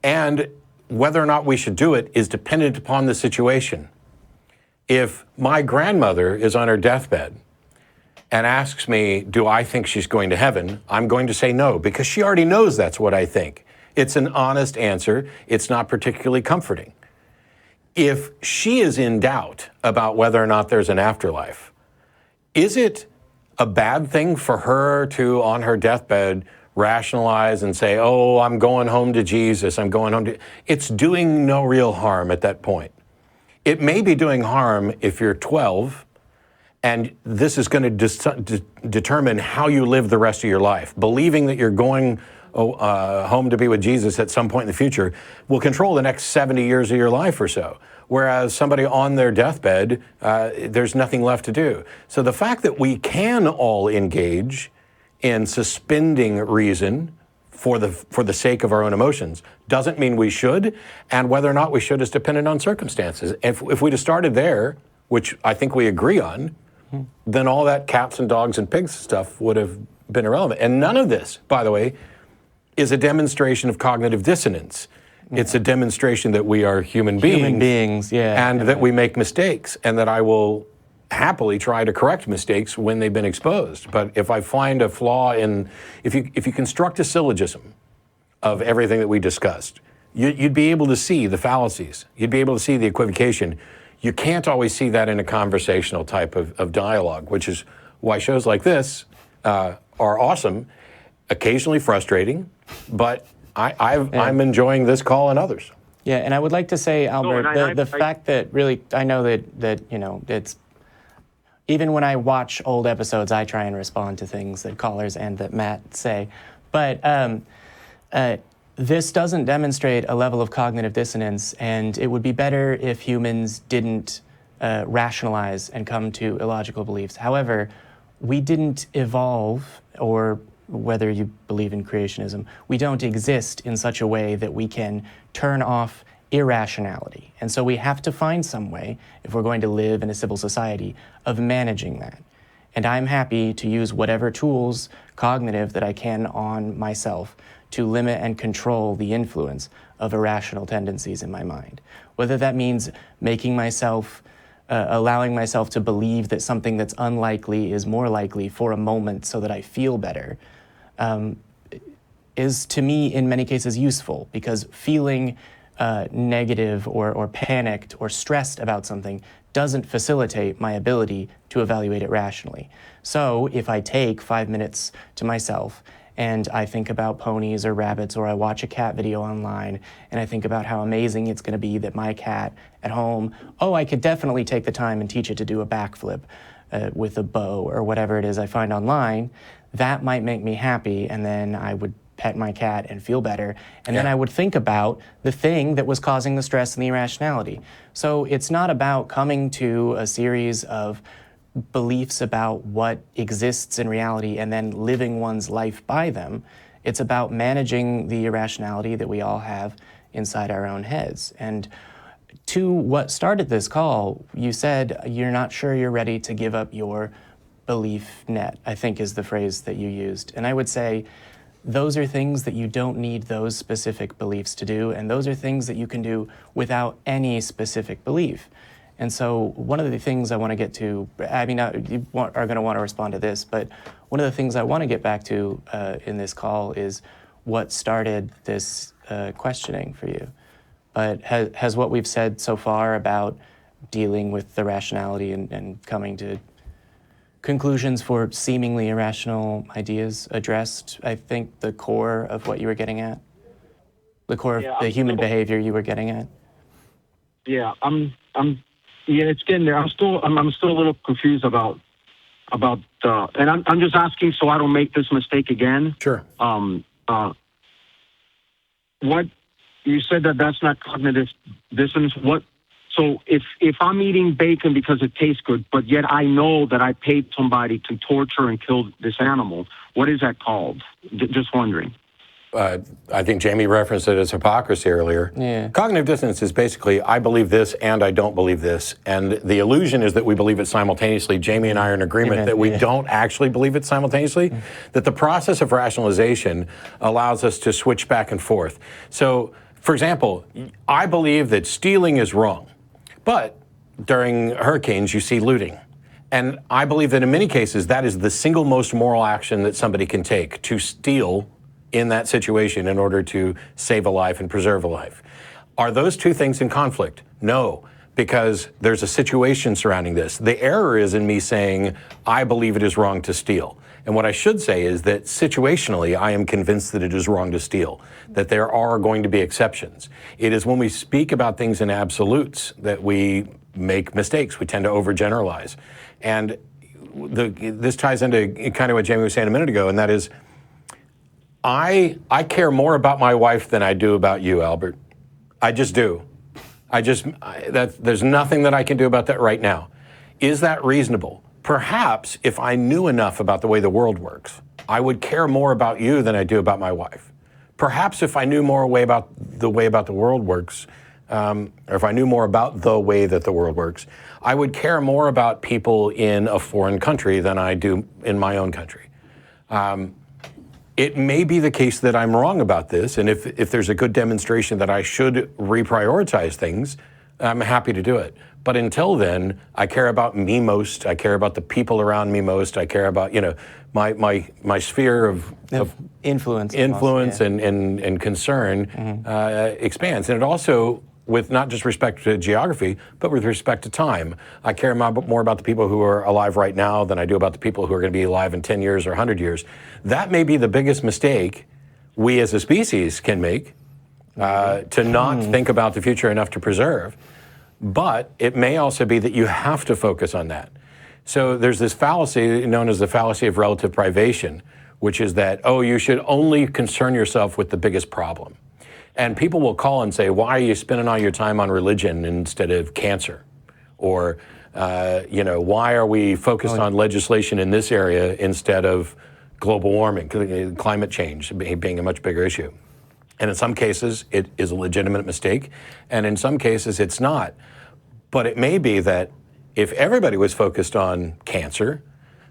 and whether or not we should do it is dependent upon the situation. If my grandmother is on her deathbed and asks me, do I think she's going to heaven? I'm going to say no, because she already knows that's what I think. It's an honest answer. It's not particularly comforting. If she is in doubt about whether or not there's an afterlife, is it a bad thing for her to, on her deathbed, rationalize and say, oh, I'm going home to Jesus, I'm going home to... It's doing no real harm at that point. It may be doing harm if you're 12, and this is going to determine how you live the rest of your life. Believing that you're going home to be with Jesus at some point in the future will control the next 70 years of your life or so. Whereas somebody on their deathbed, there's nothing left to do. So the fact that we can all engage in suspending reason for the sake of our own emotions doesn't mean we should, and whether or not we should is dependent on circumstances. If we'd have started there, which I think we agree on, then all that cats and dogs and pigs stuff would have been irrelevant. And none of this, by the way, is a demonstration of cognitive dissonance. It's a demonstration that we are human beings. Human beings, yeah. And that we make mistakes, and that I will happily try to correct mistakes when they've been exposed. But if I find a flaw in, if you construct a syllogism of everything that we discussed, you'd be able to see the fallacies. You'd be able to see the equivocation. You can't always see that in a conversational type of dialogue, which is why shows like this are awesome, occasionally frustrating, but I'm enjoying this call and others. Yeah, and I would like to say, Albert, the fact that really, I know that you know, it's, even when I watch old episodes, I try and respond to things that callers and that Matt say, but this doesn't demonstrate a level of cognitive dissonance, and it would be better if humans didn't rationalize and come to illogical beliefs. However, we didn't evolve, or whether you believe in creationism, we don't exist in such a way that we can turn off irrationality. And so we have to find some way, if we're going to live in a civil society, of managing that. And I'm happy to use whatever tools, cognitive, that I can on myself to limit and control the influence of irrational tendencies in my mind. Whether that means making myself, allowing myself to believe that something that's unlikely is more likely for a moment so that I feel better, is to me in many cases useful, because feeling negative or panicked or stressed about something doesn't facilitate my ability to evaluate it rationally. So if I take 5 minutes to myself and I think about ponies or rabbits, or I watch a cat video online and I think about how amazing it's going to be that my cat at home, I could definitely take the time and teach it to do a backflip with a bow or whatever it is I find online, that might make me happy, and then I would pet my cat and feel better, and then I would think about the thing that was causing the stress and the irrationality. So it's not about coming to a series of beliefs about what exists in reality and then living one's life by them. It's about managing the irrationality that we all have inside our own heads. And to what started this call, you said you're not sure you're ready to give up your belief net, I think is the phrase that you used. And I would say those are things that you don't need those specific beliefs to do, and those are things that you can do without any specific belief. And so one of the things I want to get to, I mean, you are going to want to respond to this, but one of the things I want to get back to in this call is what started this questioning for you. But has what we've said so far about dealing with the rationality and coming to conclusions for seemingly irrational ideas addressed, I think, the core of what you were getting at? The core of the human behavior you were getting at? Yeah, it's getting there. I'm still a little confused about and I'm just asking so I don't make this mistake again. Sure. What you said that's not cognitive dissonance. What? So if I'm eating bacon because it tastes good, but yet I know that I paid somebody to torture and kill this animal, what is that called? Just wondering. I think Jamie referenced it as hypocrisy earlier. Yeah. Cognitive dissonance is basically, I believe this and I don't believe this. And the illusion is that we believe it simultaneously. Jamie and I are in agreement that we don't actually believe it simultaneously, that the process of rationalization allows us to switch back and forth. So, for example, I believe that stealing is wrong, but during hurricanes you see looting. And I believe that in many cases that is the single most moral action that somebody can take, to steal in that situation in order to save a life and preserve a life. Are those two things in conflict? No, because there's a situation surrounding this. The error is in me saying, I believe it is wrong to steal. And what I should say is that situationally, I am convinced that it is wrong to steal, that there are going to be exceptions. It is when we speak about things in absolutes that we make mistakes. We tend to overgeneralize. And this ties into kind of what Jamie was saying a minute ago, and that is, I care more about my wife than I do about you, Albert. I just do. There's nothing that I can do about that right now. Is that reasonable? Perhaps if I knew enough about the way the world works, I would care more about you than I do about my wife. Perhaps if I knew more about the way the world works, or if I knew more about the way that the world works, I would care more about people in a foreign country than I do in my own country. It may be the case that I'm wrong about this, and if there's a good demonstration that I should reprioritize things, I'm happy to do it. But until then, I care about me most. I care about the people around me most. I care about, my sphere of influence and concern expands. And it also, with not just respect to geography, but with respect to time. I care more about the people who are alive right now than I do about the people who are going to be alive in 10 years or 100 years. That may be the biggest mistake we as a species can make, to not think about the future enough to preserve. But it may also be that you have to focus on that. So there's this fallacy known as the fallacy of relative privation, which is that, you should only concern yourself with the biggest problem. And people will call and say, why are you spending all your time on religion instead of cancer? Or, why are we focused on legislation in this area instead of global warming, climate change being a much bigger issue? And in some cases, it is a legitimate mistake. And in some cases, it's not. But it may be that if everybody was focused on cancer,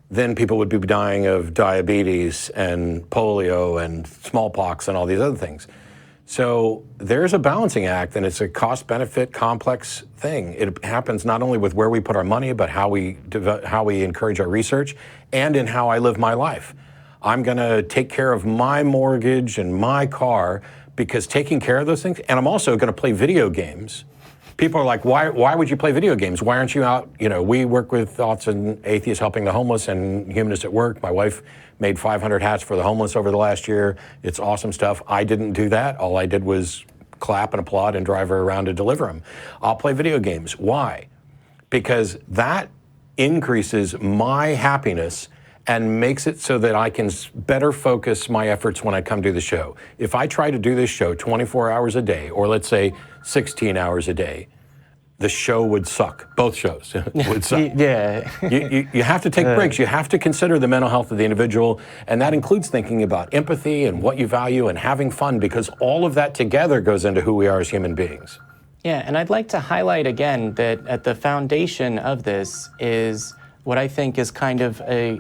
then people would be dying of diabetes and polio and smallpox and all these other things. So there's a balancing act, and it's a cost-benefit complex thing. It happens not only with where we put our money, but how we encourage our research, and in how I live my life. I'm going to take care of my mortgage and my car because taking care of those things, and I'm also going to play video games. People are like, why would you play video games? Why aren't you out? We work with Thoughts and Atheists Helping the Homeless and Humanists at Work. My wife made 500 hats for the homeless over the last year. It's awesome stuff. I didn't do that. All I did was clap and applaud and drive her around to deliver them. I'll play video games. Why? Because that increases my happiness and makes it so that I can better focus my efforts when I come to the show. If I try to do this show 24 hours a day, or let's say 16 hours a day, the show would suck. Both shows would suck. Yeah. You have to take breaks. You have to consider the mental health of the individual, and that includes thinking about empathy and what you value and having fun, because all of that together goes into who we are as human beings. Yeah, and I'd like to highlight again that at the foundation of this is what I think is kind of me.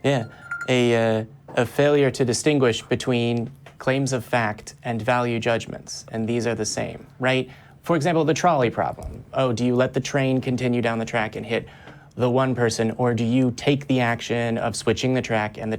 Yeah, a failure to distinguish between claims of fact and value judgments, and these are the same, right? For example, the trolley problem. Oh, do you let the train continue down the track and hit the one person, or do you take the action of switching the track and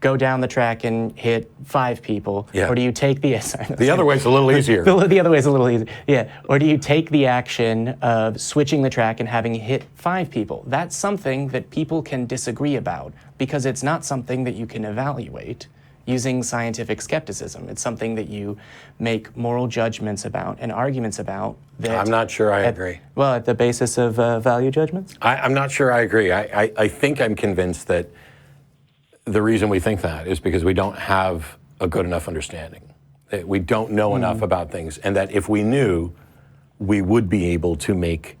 go down the track and hit 5 people? Yeah. Or do you take the... The other way's a little easier. The other way's a little easier, yeah. Or do you take the action of switching the track and having hit 5 people? That's something that people can disagree about, because it's not something that you can evaluate using scientific skepticism. It's something that you make moral judgments about and arguments about. That I'm not sure I agree. Well, at the basis of value judgments? I'm not sure I agree. I think I'm convinced that the reason we think that is because we don't have a good enough understanding. That we don't know enough about things, and that if we knew, we would be able to make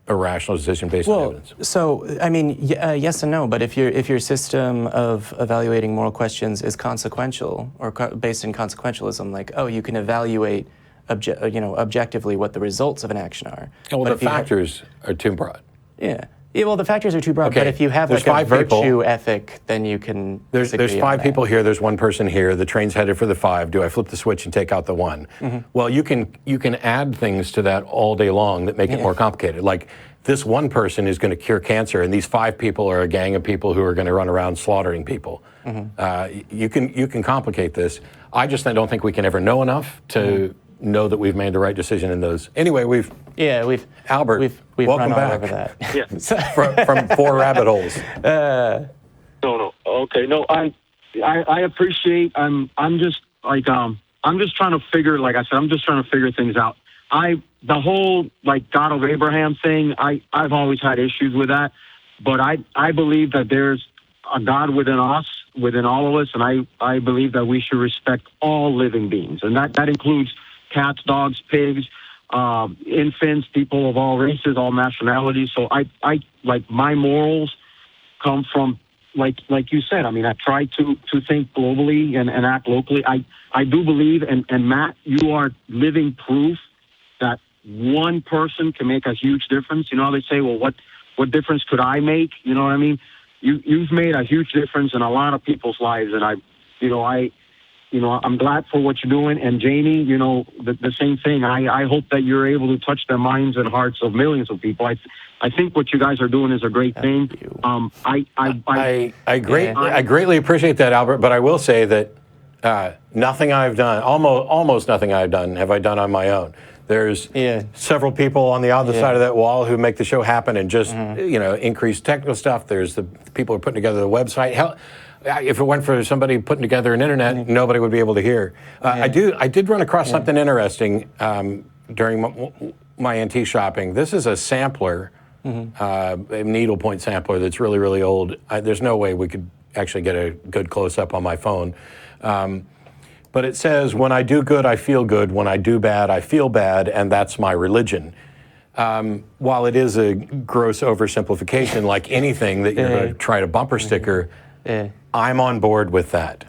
a rational decision based on evidence. So, I mean, yes and no, but if your system of evaluating moral questions is consequential or based in consequentialism, like, oh, you can evaluate objectively what the results of an action are. Well, the factors are too broad. Yeah. Yeah, well, the factors are too broad, Okay, but if you have there's like a 5 people. virtue ethic, then you can There's disagree 5 on that. people here, there's 1 person here, the train's headed for the 5. Do I flip the switch and take out the 1? Well, you can add things to that all day long that make it more complicated. Like, this 1 person is going to cure cancer, and these 5 people are a gang of people who are going to run around slaughtering people. You can complicate this. I just don't think we can ever know enough to know that we've made the right decision in those. Anyway, Albert, we've welcome run all back. over that. Yeah. from 4 rabbit holes. No. Okay. No, I appreciate. I'm just trying to figure. Like I said, I'm just trying to figure things out. The whole like God of Abraham thing. I've always had issues with that, but I believe that there's a God within us, within all of us, and I believe that we should respect all living beings, and that includes cats, dogs, pigs, infants, people of all races, all nationalities. So I like my morals come from like you said. I mean, I try to think globally and act locally. I do believe, and Matt, you are living proof that one person can make a huge difference. You know how they say, well, what difference could I make? You know what I mean? You've made a huge difference in a lot of people's lives, and I'm glad for what you're doing. And Jamie, the same thing. I hope that you're able to touch the minds and hearts of millions of people. I think what you guys are doing is a great thing. I greatly appreciate that, Albert. But I will say that nothing I've done, almost nothing I've done, have I done on my own. There's several people on the other side of that wall who make the show happen and just increase technical stuff. There's the people who are putting together the website. Hell, if it went for somebody putting together an internet, nobody would be able to hear. I did run across something interesting during my antique shopping. This is a sampler, a needlepoint sampler that's really, really old. There's no way we could actually get a good close-up on my phone. But it says, when I do good, I feel good. When I do bad, I feel bad, and that's my religion. While it is a gross oversimplification, like anything that you're going to try to bumper sticker, I'm on board with that.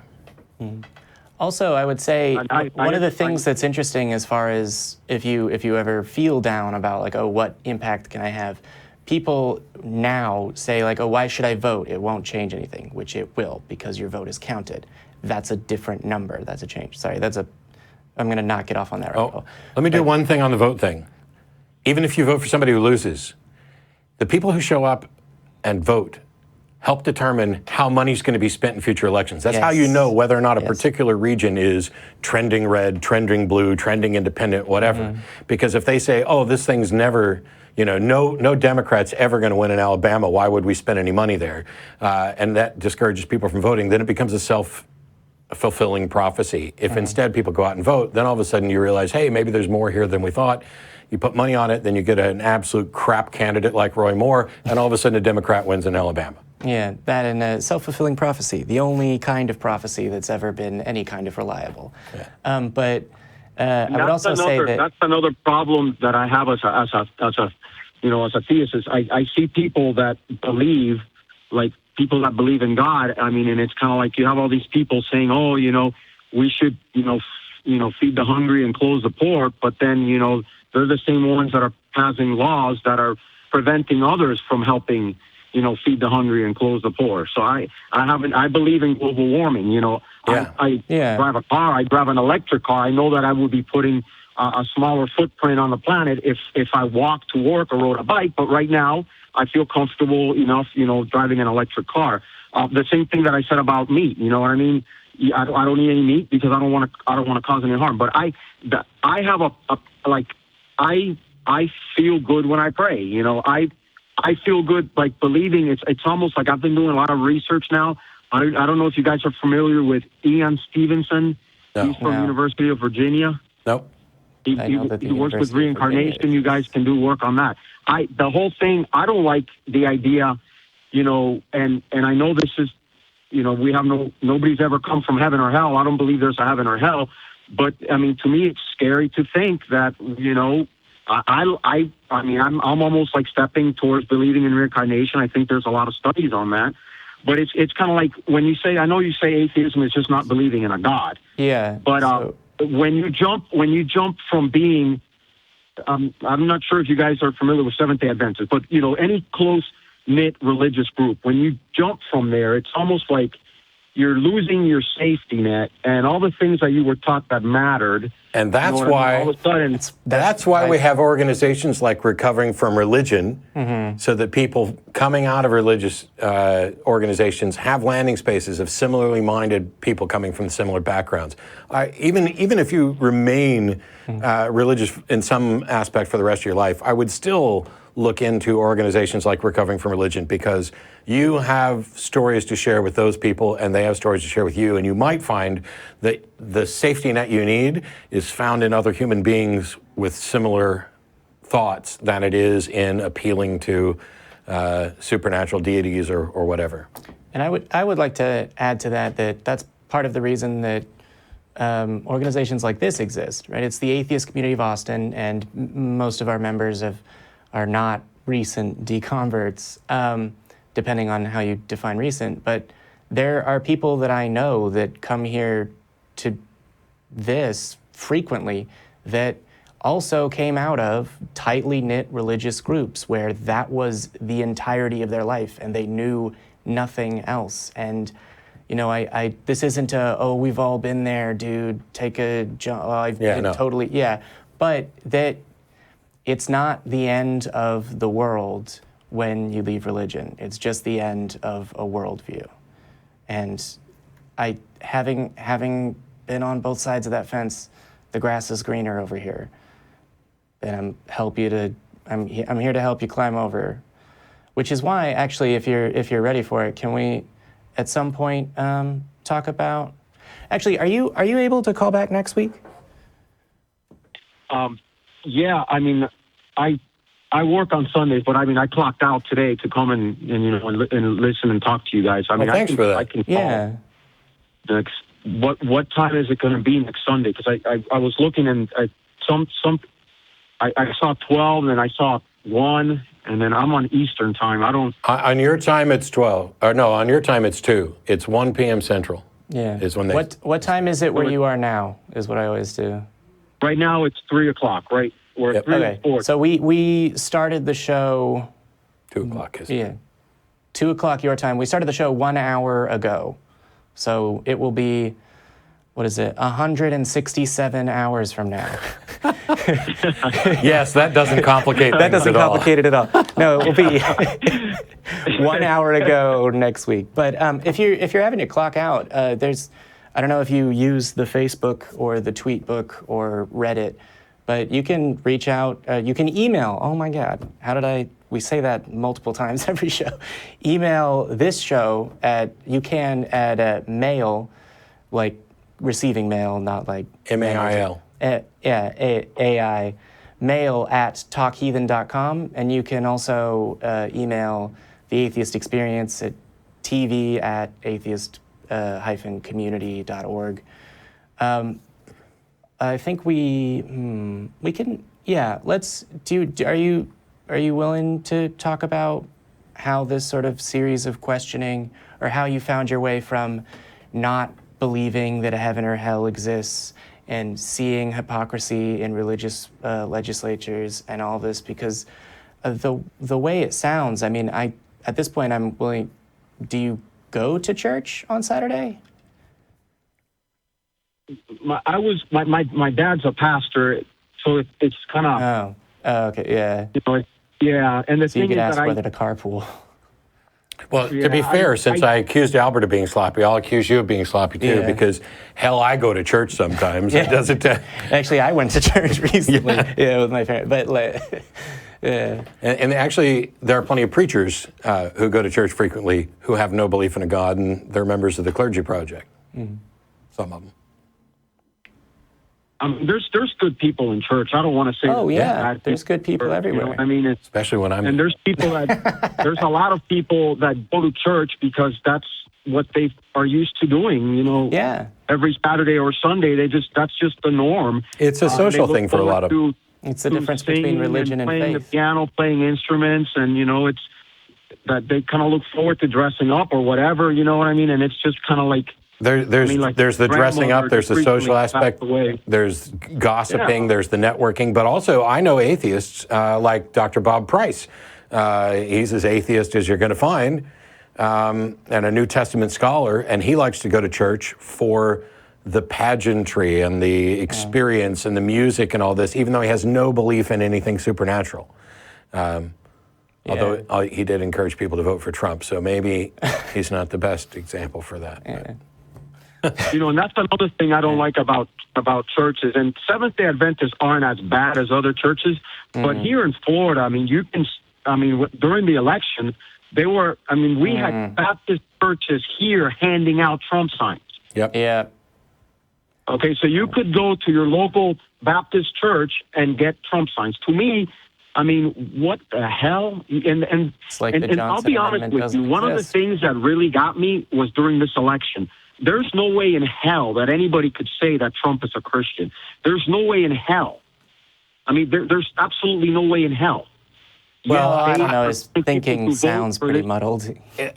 Also, I would say one of the things that's interesting as far as if you ever feel down about like, oh, what impact can I have? People now say like, oh, why should I vote? It won't change anything, which it will because your vote is counted. That's a different number. That's a change. Sorry, I'm going to not get off on that right now. Let me do one thing on the vote thing. Even if you vote for somebody who loses, the people who show up and vote help determine how money's going to be spent in future elections. That's how you Yes. know whether or not a Yes. particular region is trending red, trending blue, trending independent, whatever. Because if they say, oh, this thing's never, no Democrat's ever going to win in Alabama, why would we spend any money there? And that discourages people from voting, then it becomes a self-fulfilling prophecy. If instead people go out and vote, then all of a sudden you realize, hey, maybe there's more here than we thought. You put money on it, then you get an absolute crap candidate like Roy Moore, and all of a sudden a Democrat wins in Alabama. Yeah, that and a self-fulfilling prophecy, the only kind of prophecy that's ever been any kind of reliable. I would also say that that's another problem that I have as a theist. Is I see people that believe, like people that believe in God. I mean, and it's kind of like you have all these people saying, oh, we should, feed the hungry and clothe the poor, but then they're the same ones that are passing laws that are preventing others from helping, feed the hungry and clothe the poor. So I believe in global warming. I drive a car. I drive an electric car. I know that I would be putting a smaller footprint on the planet if I walked to work or rode a bike. But right now, I feel comfortable enough, driving an electric car. The same thing that I said about meat. You know what I mean? I don't eat any meat because I don't want to cause any harm. But I have I feel good when I pray. I feel good, like believing. It's almost like I've been doing a lot of research now. I don't know if you guys are familiar with Ian Stevenson. No. He's from University of Virginia. Nope. He works with reincarnation. You guys can do work on that. The whole thing, I don't like the idea, and I know this is, we have nobody's ever come from heaven or hell. I don't believe there's a heaven or hell. But I mean, to me, it's scary to think that, I'm almost like stepping towards believing in reincarnation. I think there's a lot of studies on that. But it's kind of like when you say, I know you say atheism is just not believing in a God. Yeah. But when you jump from being, I'm not sure if you guys are familiar with Seventh-day Adventists, but any close-knit religious group, when you jump from there, it's almost like you're losing your safety net and all the things that you were taught that mattered. And that's why all of a sudden that's why we have organizations like Recovering from Religion, so that people coming out of religious organizations have landing spaces of similarly minded people coming from similar backgrounds. Even if you remain religious in some aspect for the rest of your life, I would still look into organizations like Recovering from Religion, because you have stories to share with those people and they have stories to share with you, and you might find that the safety net you need is found in other human beings with similar thoughts than it is in appealing to supernatural deities or whatever. And I would like to add to that's part of the reason that organizations like this exist, right? It's the Atheist Community of Austin, and most of our members are not recent deconverts, depending on how you define recent. But there are people that I know that come here to this frequently that also came out of tightly knit religious groups where that was the entirety of their life and they knew nothing else. And this isn't we've all been there, dude, take a jump. But that it's not the end of the world when you leave religion. It's just the end of a worldview. And having been on both sides of that fence, the grass is greener over here. And I'm here to help you climb over. Which is why, actually, if you're ready for it, can we, at some point, talk about? Actually, are you able to call back next week? Yeah, I mean, I work on Sundays, but I mean, I clocked out today to come and listen and talk to you guys. I mean, thanks for that. I can call. What time is it going to be next Sunday? Because I was looking and I saw 12 and I saw 1, and then I'm on Eastern time. On your time it's 12. Or no, on your time it's 2. It's 1 p.m. Central. Yeah. Is when What time is it where you are now? Is what I always do. Right now it's 3 o'clock. Right. We're at 3 Okay. 4. So we started the show. 2 o'clock. Yeah. 2 o'clock your time. We started the show 1 hour ago. So it will be what is it, 167 hours from now. Yes, that doesn't complicate That things doesn't at all. complicate it at all. No, it will be 1 hour to go next week. But if you're having to clock out, I don't know if you use the Facebook or the Tweetbook or Reddit, but you can reach out. You can email. Oh my God, we say that multiple times every show. Email this show at mail, like receiving mail, not like MAIL. AI, mail at talkheathen.com. And you can also email the Atheist Experience at TV at atheist-community.org. I think we can, let's do, are you willing to talk about how this sort of series of questioning, or how you found your way from not believing that a heaven or hell exists and seeing hypocrisy in religious legislatures and all this? Because the way it sounds, I mean, at this point I'm willing, do you go to church on Saturday? My dad's a pastor, so it's kind of. Oh, okay, yeah. And the So you thing could is ask that whether to carpool. Well, to be fair, since I accused Albert of being sloppy, I'll accuse you of being sloppy too, because hell, I go to church sometimes. It doesn't. Actually, I went to church recently, with my parents, but yeah. And actually, there are plenty of preachers who go to church frequently who have no belief in a God, and they're members of the Clergy Project. Mm-hmm. Some of them. There's good people in church. I don't want to say. Oh yeah, there's good people everywhere. You know what I mean, especially when I'm. And there's people that there's a lot of people that go to church because that's what they are used to doing. Yeah. Every Saturday or Sunday, that's just the norm. It's a social thing for a lot of. It's the difference between religion and playing faith. The piano, playing instruments, and it's that they kind of look forward to dressing up or whatever. You know what I mean? And it's just kind of like. There's the dressing up, there's the social aspect, there's gossiping, there's the networking, but also I know atheists like Dr. Bob Price. He's as atheist as you're going to find, and a New Testament scholar, and he likes to go to church for the pageantry and the experience and the music and all this, even though he has no belief in anything supernatural. Although he did encourage people to vote for Trump, so maybe he's not the best example for that. And that's another thing I don't like about churches. And Seventh-day Adventists aren't as bad as other churches, but here in Florida, during the election, we had Baptist churches here handing out Trump signs. Yep. Yeah. Okay, so you could go to your local Baptist church and get Trump signs. To me, what the hell? And I'll be honest with you, one of the things that really got me was during this election. There's no way in hell that anybody could say that Trump is a Christian. There's no way in hell. There's absolutely no way in hell. Well, I don't know. His thinking sounds pretty muddled.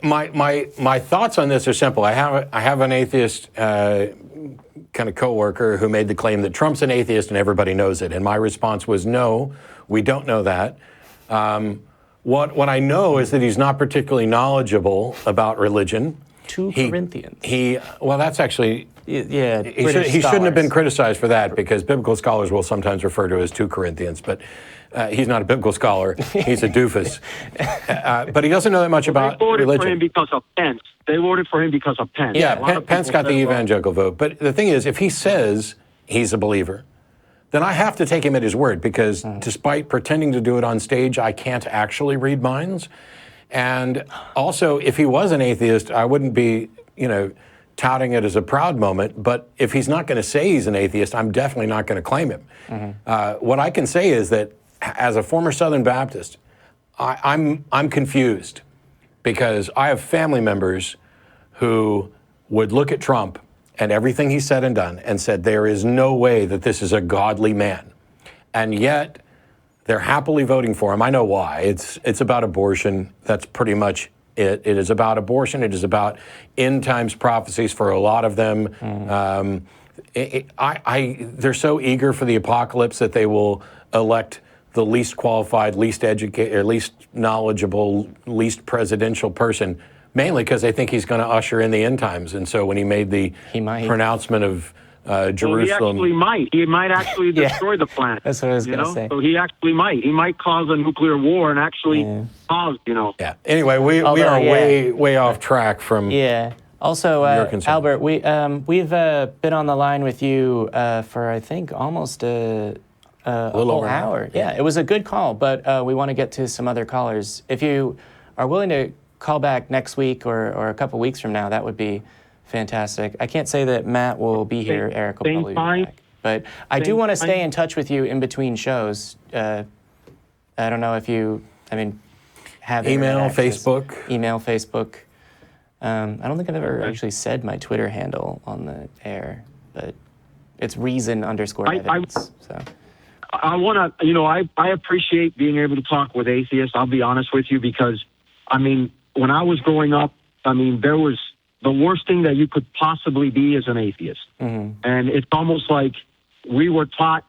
My thoughts on this are simple. I have an atheist kind of coworker who made the claim that Trump's an atheist and everybody knows it. And my response was, no, we don't know that. What I know is that he's not particularly knowledgeable about religion. 2 Corinthians. That's actually. Yeah, he shouldn't have been criticized for that, because biblical scholars will sometimes refer to as 2 Corinthians, but he's not a biblical scholar. He's a doofus. But he doesn't know that much about religion. They voted for him because of Pence. They voted for him because of Pence. Yeah, Pence got the evangelical vote. But the thing is, if he says he's a believer, then I have to take him at his word, because despite pretending to do it on stage, I can't actually read minds. And also, if he was an atheist, I wouldn't be, touting it as a proud moment. But if he's not going to say he's an atheist, I'm definitely not going to claim him. What I can say is that as a former Southern Baptist, I'm confused, because I have family members who would look at Trump and everything he said and done and said, there is no way that this is a godly man. And yet, they're happily voting for him. I know why. It's about abortion. That's pretty much it. It is about abortion. It is about end times prophecies for a lot of them. They're so eager for the apocalypse that they will elect the least qualified, least educated, or least knowledgeable, least presidential person, mainly because they think he's going to usher in the end times. And so when he made the pronouncement of Jerusalem. Well, he actually might. He might actually Yeah. destroy the planet. That's what I was going to say. So he actually might. He might cause a nuclear war and actually cause, Yeah. Anyway, we are way off track from. Yeah. Also, Your concern. Albert, we've been on the line with you for I think almost a whole over an hour. Yeah, it was a good call, but we want to get to some other callers. If you are willing to call back next week or a couple weeks from now, that would be fantastic. I can't say that Matt will be here. Eric will probably be back. But I do want to stay in touch with you in between shows. I don't know if you, have Email, internet access. Facebook. Email, Facebook. I don't think I've ever actually said my Twitter handle on the air, but it's reason_evidence. So I want to, I appreciate being able to talk with atheists. I'll be honest with you because, when I was growing up, there was the worst thing that you could possibly be is an atheist. Mm-hmm. And it's almost like we were taught,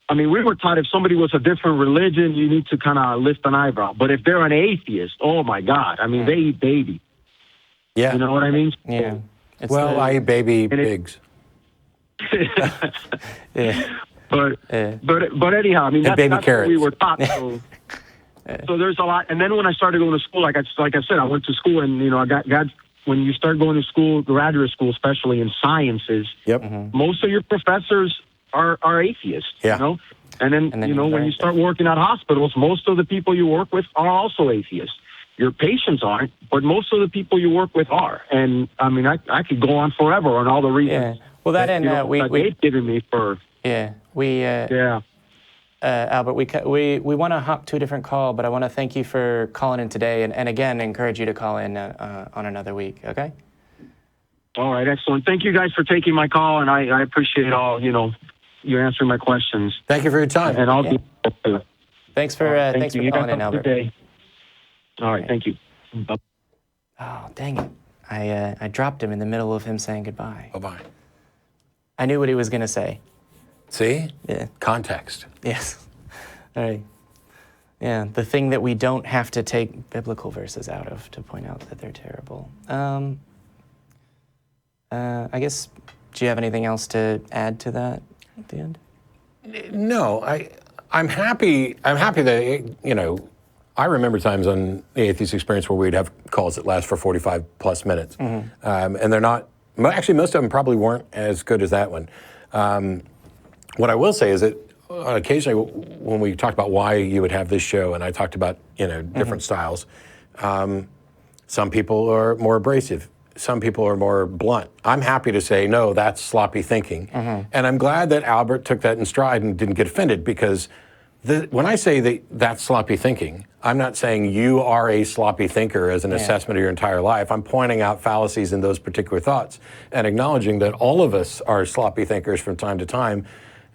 if somebody was a different religion, you need to kind of lift an eyebrow. But if they're an atheist, oh my God, they eat baby. Yeah. You know what I mean? yeah. I eat baby pigs. Yeah. But anyhow, that's baby what carrots. we were taught. So, so there's a lot. And then when I started going to school, like I said, I went to school, and I got when you start going to school, graduate school, especially in sciences, Yep. most of your professors are atheists. Yeah. And then when you start working at hospitals, most of the people you work with are also atheists. Your patients aren't, but most of the people you work with are. And I could go on forever on all the reasons. Yeah. Well, that and they've given me for. Albert, we want to hop to a different call, but I want to thank you for calling in today, and again encourage you to call in on another week. Okay. All right, excellent. Thank you guys for taking my call, and I appreciate all you answering my questions. Thank you for your time. And I'll be. Thanks for thanks for calling in, Albert. Good day. All right, thank you. Bye. Oh, dang it! I dropped him in the middle of him saying goodbye. Bye-bye. I knew what he was going to say. See? Yeah. Context. Yes. All right. Yeah, the thing that we don't have to take biblical verses out of to point out that they're terrible. I guess, do you have anything else to add to that at the end? No, I'm happy that, I remember times on the Atheist Experience where we'd have calls that last for 45 plus minutes. Mm-hmm. And they're not, actually most of them probably weren't as good as that one. What I will say is that occasionally when we talked about why you would have this show, and I talked about, different styles, some people are more abrasive. Some people are more blunt. I'm happy to say, no, that's sloppy thinking. And I'm glad that Albert took that in stride and didn't get offended, because when I say that's sloppy thinking, I'm not saying you are a sloppy thinker as an assessment of your entire life. I'm pointing out fallacies in those particular thoughts and acknowledging that all of us are sloppy thinkers from time to time.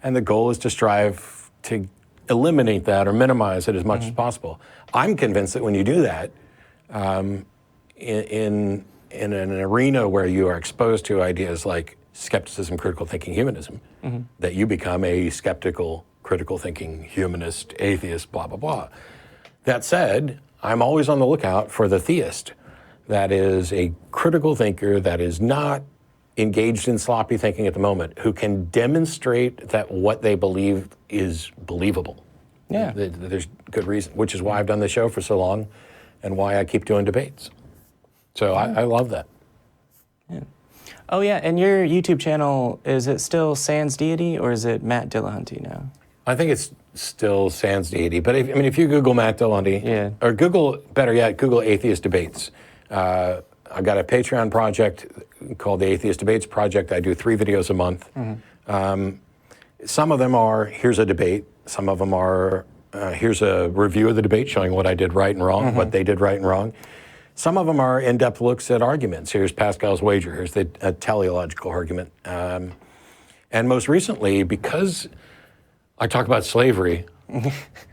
And the goal is to strive to eliminate that or minimize it as much as possible. I'm convinced that when you do that, in an arena where you are exposed to ideas like skepticism, critical thinking, humanism, that you become a skeptical, critical thinking, humanist, atheist, blah, blah, blah. That said, I'm always on the lookout for the theist that is a critical thinker that is not engaged in sloppy thinking at the moment, who can demonstrate that what they believe is believable. Yeah. There's good reason, which is why I've done the show for so long and why I keep doing debates. So I love that. Yeah. Oh yeah, and your YouTube channel, is it still Sans Deity or is it Matt Dillahunty now? I think it's still Sans Deity, but if you Google Matt Dillahunty, or better yet, Google Atheist Debates. I've got a Patreon project called the Atheist Debates Project. I do 3 videos a month. Some of them are, here's a debate. Some of them are, here's a review of the debate showing what I did right and wrong, what they did right and wrong. Some of them are in-depth looks at arguments. Here's Pascal's wager. Here's the teleological argument. And most recently, because I talk about slavery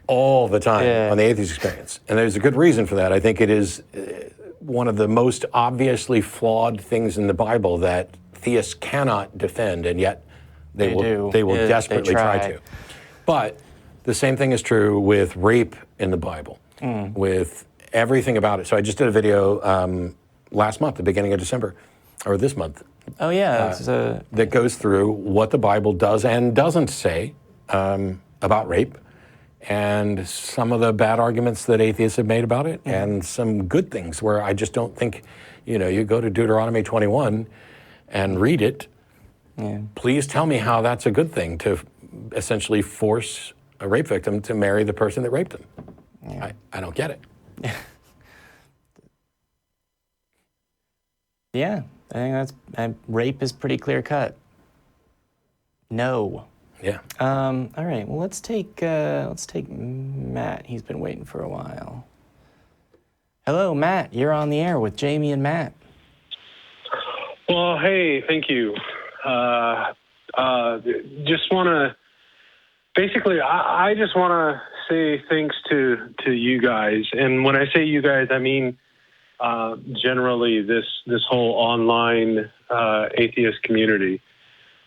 all the time on the Atheist Experience, and there's a good reason for that. I think it is one of the most obviously flawed things in the Bible that theists cannot defend, and yet they will desperately try to. But the same thing is true with rape in the Bible, with everything about it. So I just did a video last month, the beginning of December, or this month, Oh yeah, it's that goes through what the Bible does and doesn't say about rape, and some of the bad arguments that atheists have made about it, and some good things where I just don't think, you go to Deuteronomy 21 and read it. Yeah. Please tell me how that's a good thing to essentially force a rape victim to marry the person that raped them. Yeah. I don't get it. Yeah, I think rape is pretty clear cut. No. Yeah. All right. Well, let's take Matt. He's been waiting for a while. Hello, Matt. You're on the air with Jamie and Matt. Well, hey, thank you. Just want to basically, I just want to say thanks to you guys, and when I say you guys, I mean generally this whole online atheist community.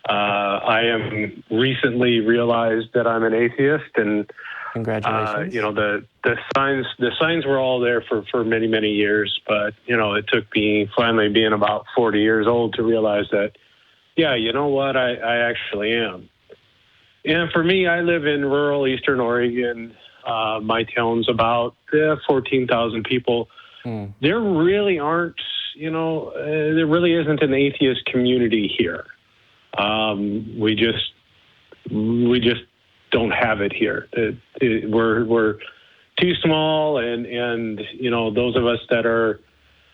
I am recently realized that I'm an atheist, and congratulations. The signs were all there for many years, but it took me finally being about 40 years old to realize that, yeah, you know what, I actually am. And for me, I live in rural Eastern Oregon. My town's about 14,000 people. There really aren't, there really isn't an atheist community here. We just don't have it here. We're too small, and those of us that are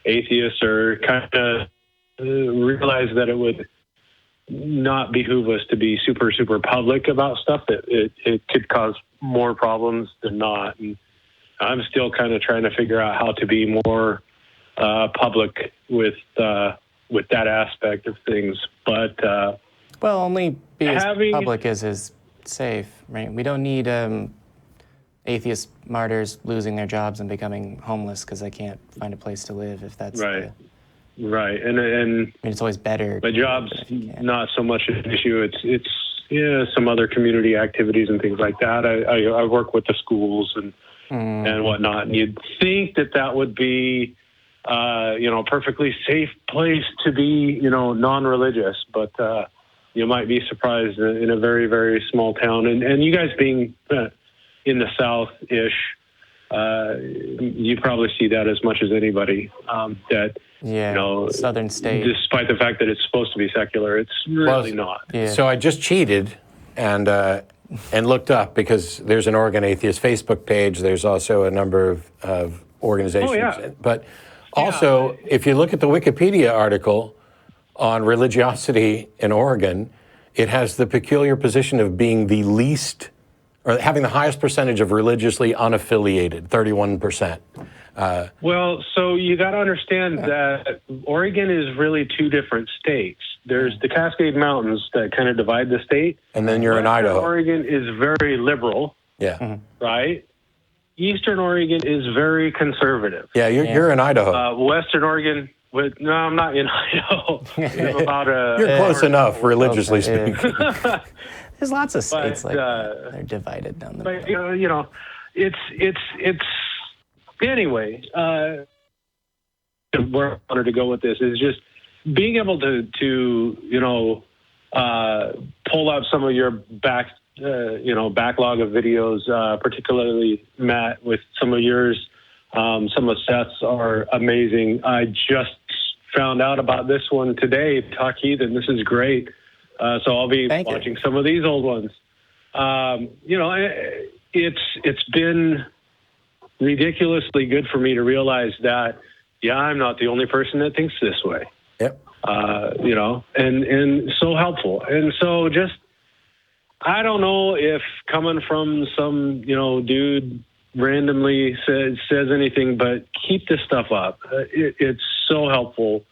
atheists are kind of realize that it would not behoove us to be super public about stuff. That it could cause more problems than not. And I'm still kind of trying to figure out how to be more public with that aspect of things. But well, only be as public as is safe, right? We don't need atheist martyrs losing their jobs and becoming homeless because they can't find a place to live. If that's right. Right, and I mean, it's always better. My job's not so much an issue. It's some other community activities and things like that. I work with the schools and whatnot. And you'd think that would be a perfectly safe place to be non-religious, but you might be surprised in a very, very small town. And you guys being in the South-ish, you probably see that as much as anybody. Southern state. Despite the fact that it's supposed to be secular, it's really not. Yeah. So I just cheated and looked up, because there's an Oregon Atheist Facebook page. There's also a number of organizations. Oh, yeah. But also, if you look at the Wikipedia article on religiosity in Oregon, it has the peculiar position of being the least, or having the highest percentage of religiously unaffiliated, 31%. Well, so you got to understand that Oregon is really two different states. There's the Cascade Mountains that kind of divide the state. And then you're in Idaho. Oregon is very liberal. Yeah. Right? Eastern Oregon is very conservative. Yeah, you're in Idaho. Western Oregon, no, I'm not in Idaho. I'm about you're close enough, religiously speaking. There's lots of states they're divided down the middle. It's anyway, where I wanted to go with this is just being able to pull up some of your backlog of videos, particularly Matt, with some of yours. Some of Seth's are amazing. I just found out about this one today, Talk Heathen. This is great. So I'll be watching some of these old ones. It's been ridiculously good for me to realize that, I'm not the only person that thinks this way. Yep. And so helpful. And so just, I don't know if coming from some, dude randomly says anything, but keep this stuff up. It's so helpful.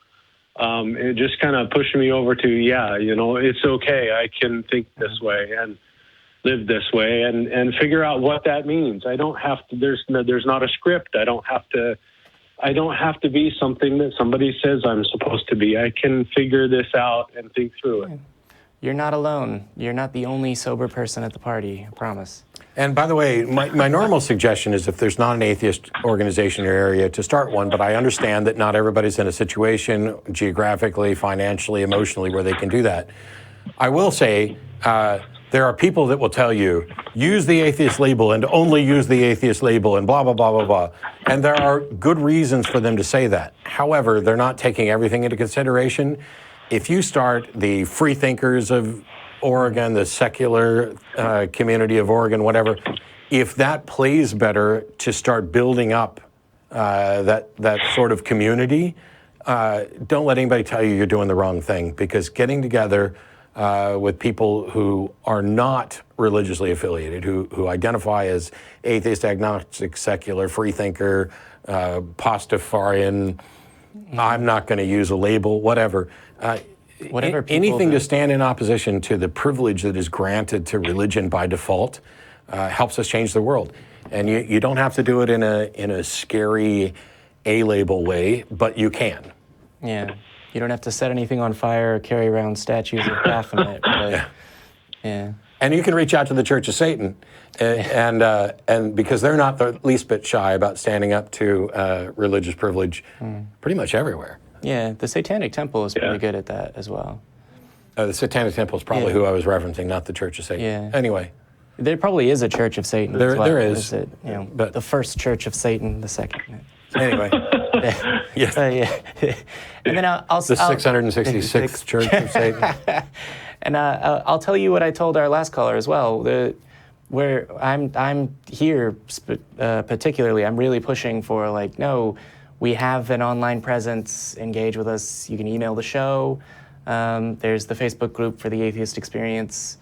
It just kind of pushed me over to, it's okay. I can think this way and live this way and figure out what that means. I don't have to, there's not a script. I don't have to be something that somebody says I'm supposed to be. I can figure this out and think through it. You're not alone. You're not the only sober person at the party, I promise. And by the way, my normal suggestion is if there's not an atheist organization in your area, to start one, but I understand that not everybody's in a situation geographically, financially, emotionally where they can do that. I will say there are people that will tell you, use the atheist label and only use the atheist label and blah, blah, blah, blah, blah. And there are good reasons for them to say that. However, they're not taking everything into consideration. If you start the free thinkers of Oregon, the secular community of Oregon, whatever, if that plays better to start building up that sort of community, don't let anybody tell you you're doing the wrong thing, because getting together with people who are not religiously affiliated, who identify as atheist, agnostic, secular, free thinker, Pastafarian, I'm not going to use a label, whatever. Anything to stand in opposition to the privilege that is granted to religion by default helps us change the world. And you don't have to do it in a scary A-label way, but you can. Yeah. You don't have to set anything on fire or carry around statues of Baphomet. But, yeah. And you can reach out to the Church of Satan, and because they're not the least bit shy about standing up to religious privilege pretty much everywhere. Yeah, the Satanic Temple is pretty good at that as well. The Satanic Temple is probably who I was referencing, not the Church of Satan. Yeah. Anyway. There probably is a Church of Satan. There is. But the first Church of Satan, the second. Anyway. Yes. And then I'll the 666th Church of Satan. And I'll tell you what I told our last caller as well. Where I'm here particularly, I'm really pushing for no, we have an online presence. Engage with us. You can email the show. There's the Facebook group for the Atheist Experience.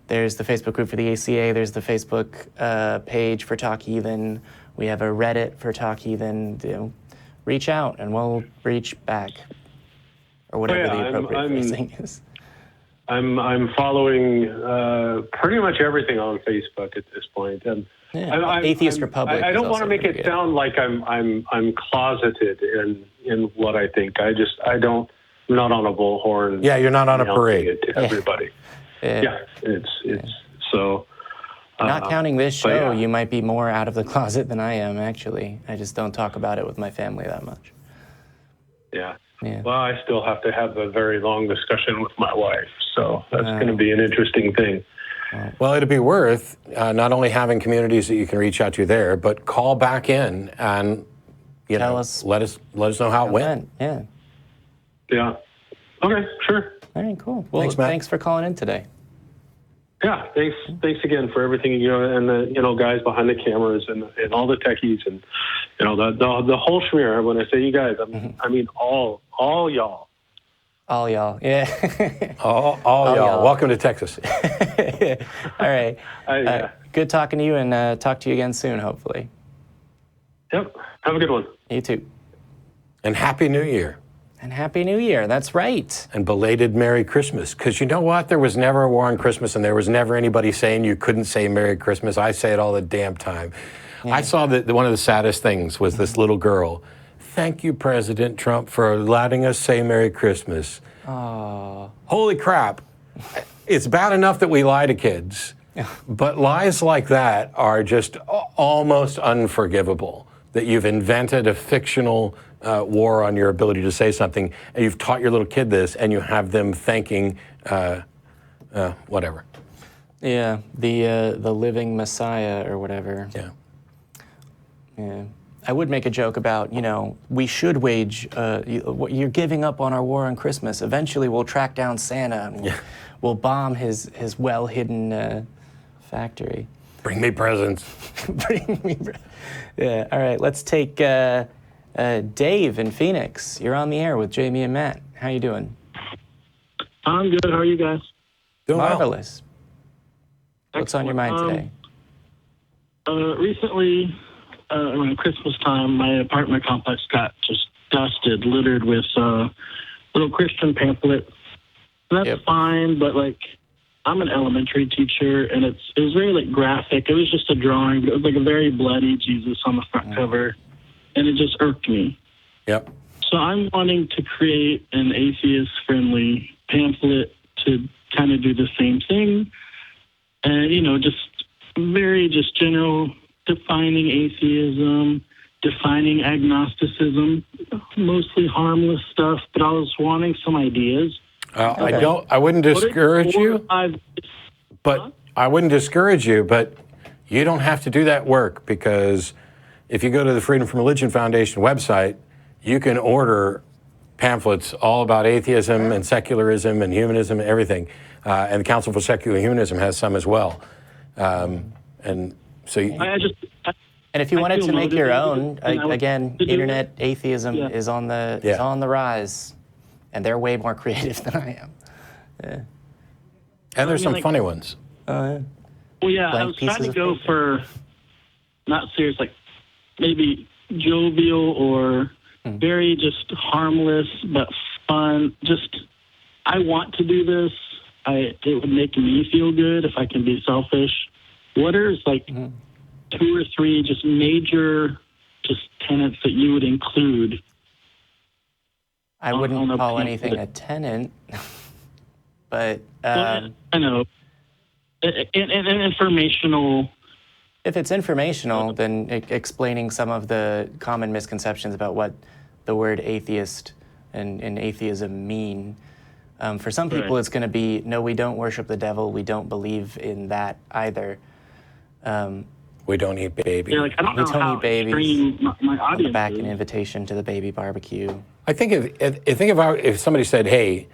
There's the Facebook group for the ACA. There's the Facebook page for Talk Heathen. We have a Reddit for Talk Heathen. Reach out and we'll reach back, or whatever the appropriate phrasing is. I'm following pretty much everything on Facebook at this point. And Atheist Republic. I don't want to make it sound like I'm closeted in what I think. I'm not on a bullhorn. Yeah, you're not on a parade. To everybody. It's so. Not counting this show, you might be more out of the closet than I am, actually. I just don't talk about it with my family that much. Yeah. Well, I still have to have a very long discussion with my wife, so that's going to be an interesting thing. Well, it'd be worth not only having communities that you can reach out to there, but call back in and let us know how it went. Yeah. Yeah. Okay. Sure. All right. Cool. Well, thanks, Matt. Thanks for calling in today. Yeah, thanks again for everything, and the guys behind the cameras and all the techies and the whole schmear. When I say you guys, I mean all y'all. All y'all, yeah. all y'all. Welcome to Texas. All right. Good talking to you, and talk to you again soon, hopefully. Yep. Have a good one. You too. And Happy New Year. And Happy New Year, that's right. And belated Merry Christmas. Because you know what? There was never a war on Christmas, and there was never anybody saying you couldn't say Merry Christmas. I say it all the damn time. Yeah. I saw that one of the saddest things was this little girl. Thank you, President Trump, for letting us say Merry Christmas. Oh. Holy crap. It's bad enough that we lie to kids, but lies like that are just almost unforgivable. That you've invented a fictional war on your ability to say something, and you've taught your little kid this, and you have them thanking whatever. Yeah, the living Messiah or whatever. Yeah. Yeah. I would make a joke about, we should wage, you're giving up on our war on Christmas. Eventually we'll track down Santa and we'll bomb his well-hidden factory. Bring me presents. Yeah, all right, let's take Dave in Phoenix. You're on the air with Jamie and Matt. How you doing? I'm good. How are you guys? Doing Marvelous. Well. What's on your mind today? Recently, around Christmas time, my apartment complex got just dusted, littered with little Christian pamphlets. That's fine, but I'm an elementary teacher, and it was very graphic. It was just a drawing. It was a very bloody Jesus on the front cover, and it just irked me. Yep. So I'm wanting to create an atheist-friendly pamphlet to kind of do the same thing, and just very just general, defining atheism, defining agnosticism, mostly harmless stuff, but I was wanting some ideas. I wouldn't discourage you, but I wouldn't discourage you, but you don't have to do that work, because if you go to the Freedom from Religion Foundation website, you can order pamphlets all about atheism and secularism and humanism and everything. And the Council for Secular Humanism has some as well. And so and if you wanted to make your own, again, internet atheism is on the rise, and they're way more creative than I am. Yeah. And there's some funny ones. Well, yeah, I was trying to go for not serious, like maybe jovial or very just harmless but fun. Just, I want to do this. It would make me feel good if I can be selfish. What are like 2 or 3 just major just tenets that you would include? I wouldn't call anything a tenet, but I know. Informational. If it's informational, then explaining some of the common misconceptions about what the word atheist and atheism mean. For some people, it's going to be, no, we don't worship the devil. We don't believe in that either. We don't eat babies. Yeah, like, I don't know how eat babies. My audience Back is. an invitation to the baby barbecue. I think if somebody said, hey,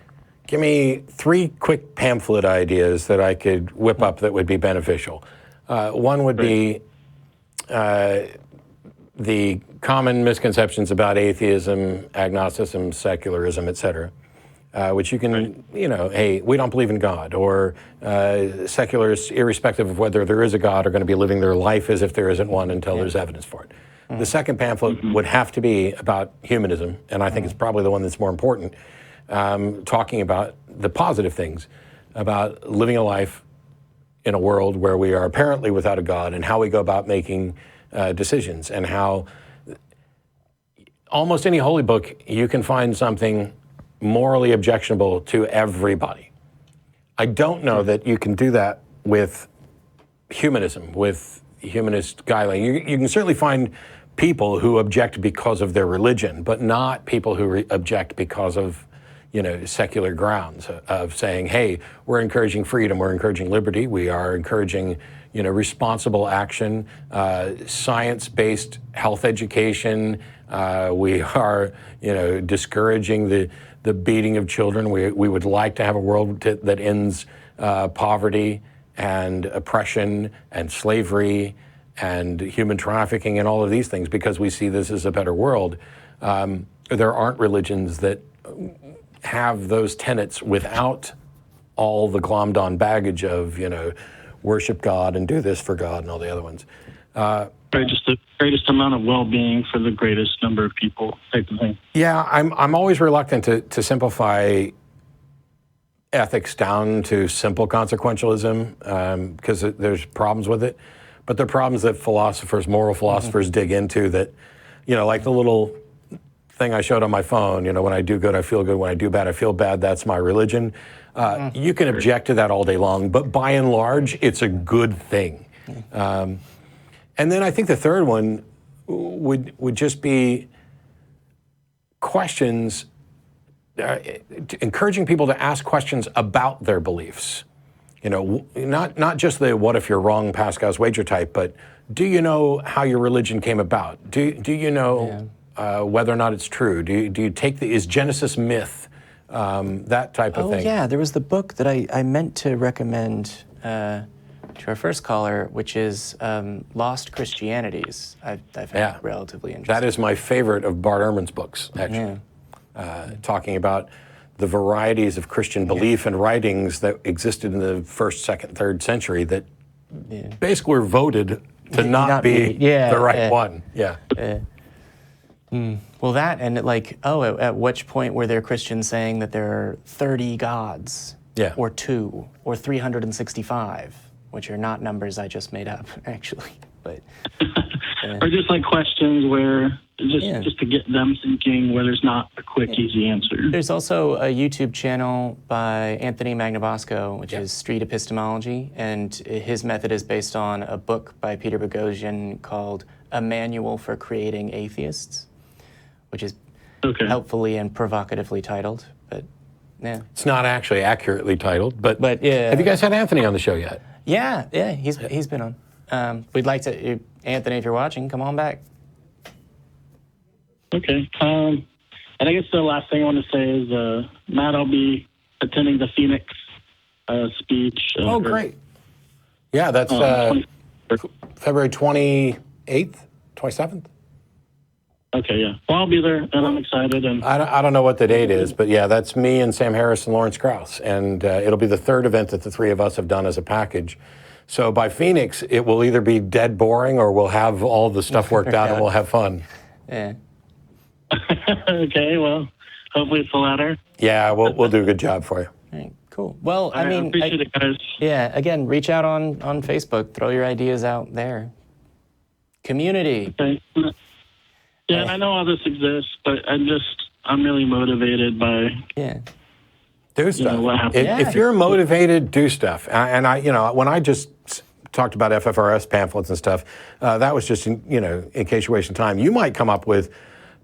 give me 3 quick pamphlet ideas that I could whip up that would be beneficial. One would be the common misconceptions about atheism, agnosticism, secularism, etc., which you can, hey, we don't believe in God, or secularists, irrespective of whether there is a God, are going to be living their life as if there isn't one until there's evidence for it. The second pamphlet would have to be about humanism, and I think it's probably the one that's more important, talking about the positive things, about living a life in a world where we are apparently without a God, and how we go about making decisions, and how almost any holy book you can find something morally objectionable to everybody. I don't know that you can do that with humanism, with humanist guideline. You can certainly find people who object because of their religion, but not people who object because of secular grounds of saying, hey, we're encouraging freedom, we're encouraging liberty, we are encouraging responsible action, science-based health education, we are discouraging the beating of children. We would like to have a world that ends poverty and oppression and slavery and human trafficking and all of these things, because we see this as a better world. There aren't religions that have those tenets without all the glommed on baggage of, worship God and do this for God and all the other ones. Just the greatest amount of well-being for the greatest number of people type of thing. Yeah, I'm always reluctant to simplify ethics down to simple consequentialism, because there's problems with it. But there are problems that moral philosophers dig into that, like the little thing I showed on my phone, when I do good, I feel good. When I do bad, I feel bad. That's my religion. You can object to that all day long, but by and large, it's a good thing. And then I think the third one would just be questions, encouraging people to ask questions about their beliefs. Not just the what if you're wrong, Pascal's wager type, but do you know how your religion came about? Do you know whether or not it's true? Do you take is Genesis myth, that type of thing? Oh yeah, there was the book that I meant to recommend to our first caller, which is Lost Christianities. I found relatively interesting. That is my favorite of Bart Ehrman's books, actually. Talking about the varieties of Christian belief and writings that existed in the 1st, 2nd, 3rd century that basically were voted to not be the right one. Yeah. Well, that and at which point were there Christians saying that there are 30 gods, or 2, or 365, which are not numbers I just made up, actually. But or just like questions where just to get them thinking where there's not a quick, easy answer. There's also a YouTube channel by Anthony Magnabosco, which is Street Epistemology, and his method is based on a book by Peter Boghossian called A Manual for Creating Atheists, which is helpfully and provocatively titled, but yeah. It's not actually accurately titled, but yeah. Have you guys had Anthony on the show yet? Yeah, he's been on. We'd like to, Anthony, if you're watching, come on back. Okay. And I guess the last thing I want to say is, Matt, I'll be attending the Phoenix speech. Oh, great. Yeah, that's February 28th, 27th. Okay, yeah. Well, I'll be there, and I'm excited. And I don't know what the date is, but yeah, that's me and Sam Harris and Lawrence Krauss. And it'll be the third event that the three of us have done as a package. So by Phoenix, it will either be dead boring or we'll have all the stuff worked out and we'll have fun. Yeah. Okay, well, hopefully it's the latter. Yeah, we'll do a good job for you. All right, cool. Well, I mean, appreciate it, guys. Yeah, again, reach out on Facebook. Throw your ideas out there. Community. Okay. Yeah, I know all this exists, but I'm really motivated by do stuff. what happened. If you're motivated, do stuff. And when I just talked about FFRS pamphlets and stuff, that was just, in case you're wasting time. You might come up with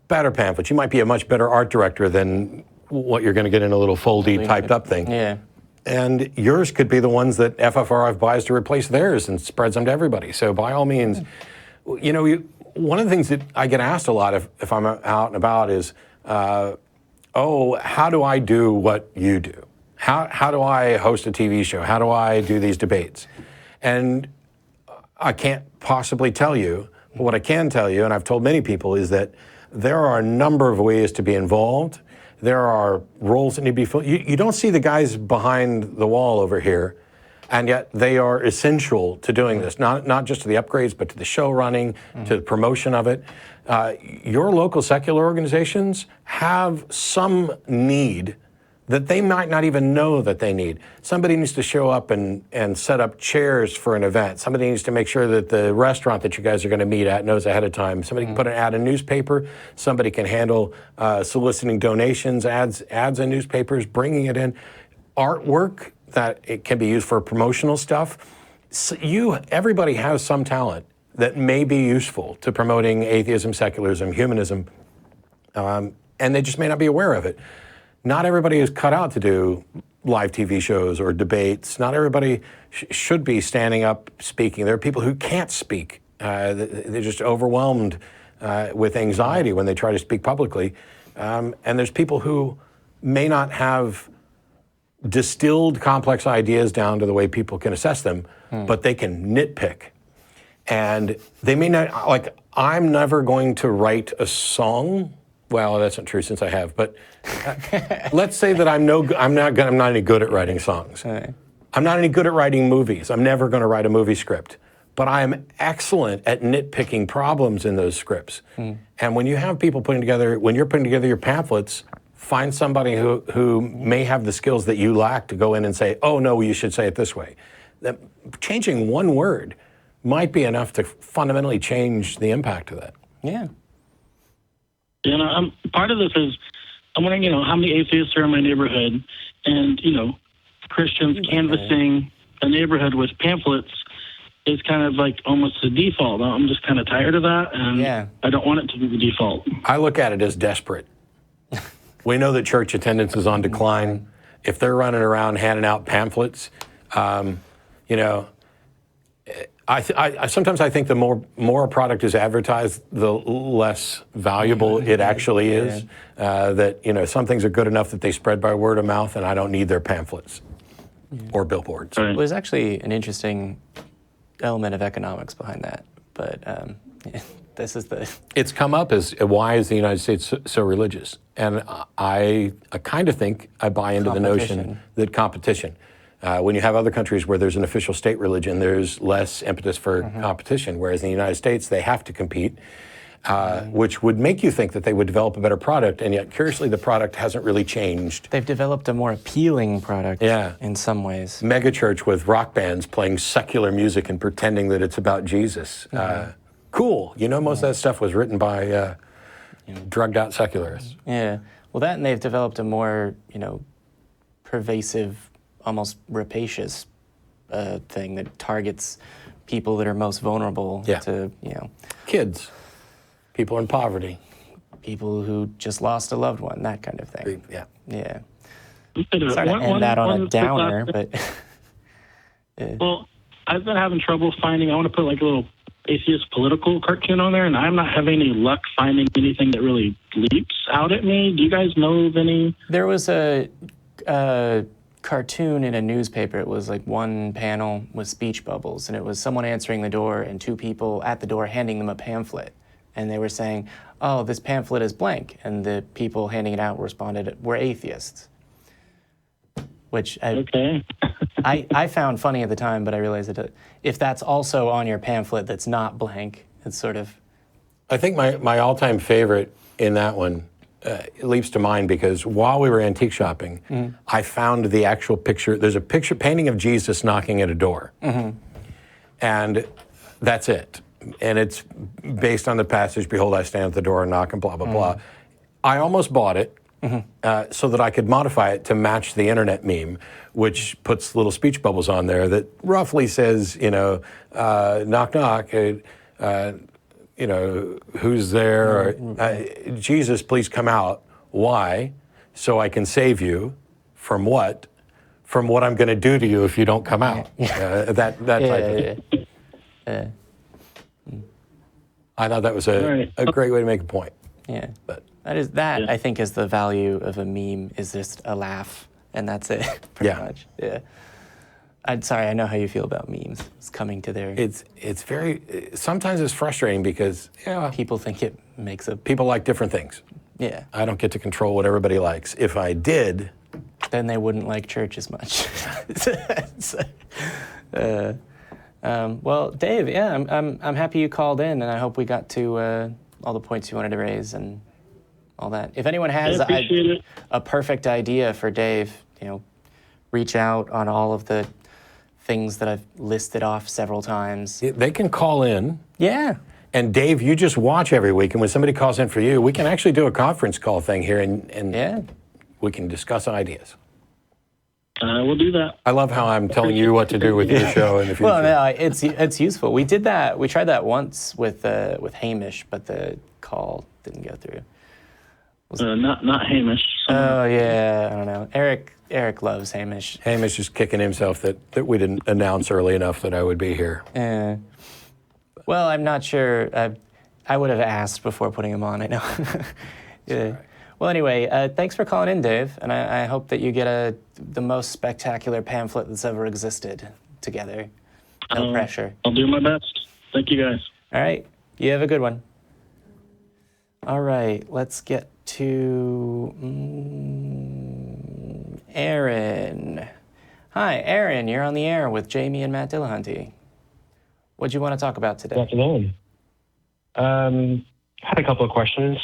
better pamphlets. You might be a much better art director than what you're going to get in a little foldy typed up thing. Yeah. And yours could be the ones that FFRF buys to replace theirs and spreads them to everybody. So by all means, one of the things that I get asked a lot if I'm out and about is, how do I do what you do? How do I host a TV show? How do I do these debates? And I can't possibly tell you, but what I can tell you, and I've told many people, is that there are a number of ways to be involved. There are roles that need to be filled. You don't see the guys behind the wall over here, and yet they are essential to doing this, not just to the upgrades, but to the show running, to the promotion of it. Your local secular organizations have some need that they might not even know that they need. Somebody needs to show up and set up chairs for an event. Somebody needs to make sure that the restaurant that you guys are going to meet at knows ahead of time. Somebody can put an ad in newspaper. Somebody can handle soliciting donations, ads in newspapers, bringing it in. Artwork that it can be used for promotional stuff. So everybody has some talent that may be useful to promoting atheism, secularism, humanism, and they just may not be aware of it. Not everybody is cut out to do live TV shows or debates. Not everybody should be standing up speaking. There are people who can't speak. They're just overwhelmed with anxiety when they try to speak publicly. And there's people who may not have distilled complex ideas down to the way people can assess them, but they can nitpick. And they may not, like, I'm never going to write a song. Well, that's not true since I have, but let's say that I'm not any good at writing songs. Right. I'm not any good at writing movies. I'm never going to write a movie script, but I am excellent at nitpicking problems in those scripts. And when you have people when you're putting together your pamphlets, find somebody who may have the skills that you lack to go in and say, oh no, you should say it this way. Changing one word might be enough to fundamentally change the impact of that. Yeah. Part of this is, I'm wondering, how many atheists are in my neighborhood, and, Christians canvassing a neighborhood with pamphlets is kind of like almost the default. I'm just kind of tired of that, and I don't want it to be the default. I look at it as desperate. We know that church attendance is on decline. If they're running around handing out pamphlets, sometimes I think the more a product is advertised, the less valuable it actually is. That some things are good enough that they spread by word of mouth, and I don't need their pamphlets or billboards. Well, there's actually an interesting element of economics behind that, but this is It's come up as why is the United States so religious, and I kind of think I buy into the notion that competition. When you have other countries where there's an official state religion, there's less impetus for competition, whereas in the United States, they have to compete, which would make you think that they would develop a better product, and yet, curiously, the product hasn't really changed. They've developed a more appealing product in some ways. Megachurch with rock bands playing secular music and pretending that it's about Jesus. cool. You know, most of that stuff was written by drugged out secularists. Yeah. Well, that and they've developed a more, pervasive, almost rapacious thing that targets people that are most vulnerable to, Kids, people in poverty. People who just lost a loved one, that kind of thing. Yeah. Yeah. Sorry to end that on a downer, but... Well, I've been having trouble finding, I want to put like a little atheist political cartoon on there, and I'm not having any luck finding anything that really leaps out at me. Do you guys know of any? There was a cartoon in a newspaper. It was like one panel with speech bubbles, and it was someone answering the door and two people at the door handing them a pamphlet. And they were saying, oh, this pamphlet is blank. And the people handing it out responded, we're atheists. Which I found funny at the time, but I realized that if that's also on your pamphlet that's not blank, it's sort of... I think my all-time favorite in that one leaps to mind because while we were antique shopping, I found the actual picture. There's a picture painting of Jesus knocking at a door. And that's it. And it's based on the passage, behold, I stand at the door and knock and blah, blah, blah. I almost bought it so that I could modify it to match the internet meme, which puts little speech bubbles on there that roughly says, knock, knock, who's there? Or, Jesus, please come out. Why? So I can save you. From what? From what I'm going to do to you if you don't come out. That type of thing. I thought that was a great way to make a point. Yeah, but I think is the value of a meme, is just a laugh, and that's it, pretty much. Yeah. I'm sorry, I know how you feel about memes. It's coming to their... It's very... Sometimes it's frustrating because, people think it makes a... People like different things. Yeah. I don't get to control what everybody likes. If I did... Then they wouldn't like church as much. Well, Dave, I'm happy you called in, and I hope we got to all the points you wanted to raise and all that. If anyone has a perfect idea for Dave, reach out on all of the things that I've listed off several times. They can call in. Yeah. And Dave, you just watch every week, and when somebody calls in for you, we can actually do a conference call thing here, and we can discuss ideas. We'll do that. I love how I'm telling you what to do with your show in the future. Well, no, it's useful. We did that. We tried that once with Hamish, but the call didn't go through. Not Hamish. Oh yeah, I don't know. Eric loves Hamish. Hamish is kicking himself that we didn't announce early enough that I would be here. Well, I'm not sure. I would have asked before putting him on. I know. Right. Well, anyway, thanks for calling in, Dave, and I hope that you get the most spectacular pamphlet that's ever existed together. No pressure. I'll do my best. Thank you, guys. All right. You have a good one. All right. Let's get to Aaron. Hi, Aaron. You're on the air with Jamie and Matt Dillahunty. What do you want to talk about today? Good afternoon. Had a couple of questions.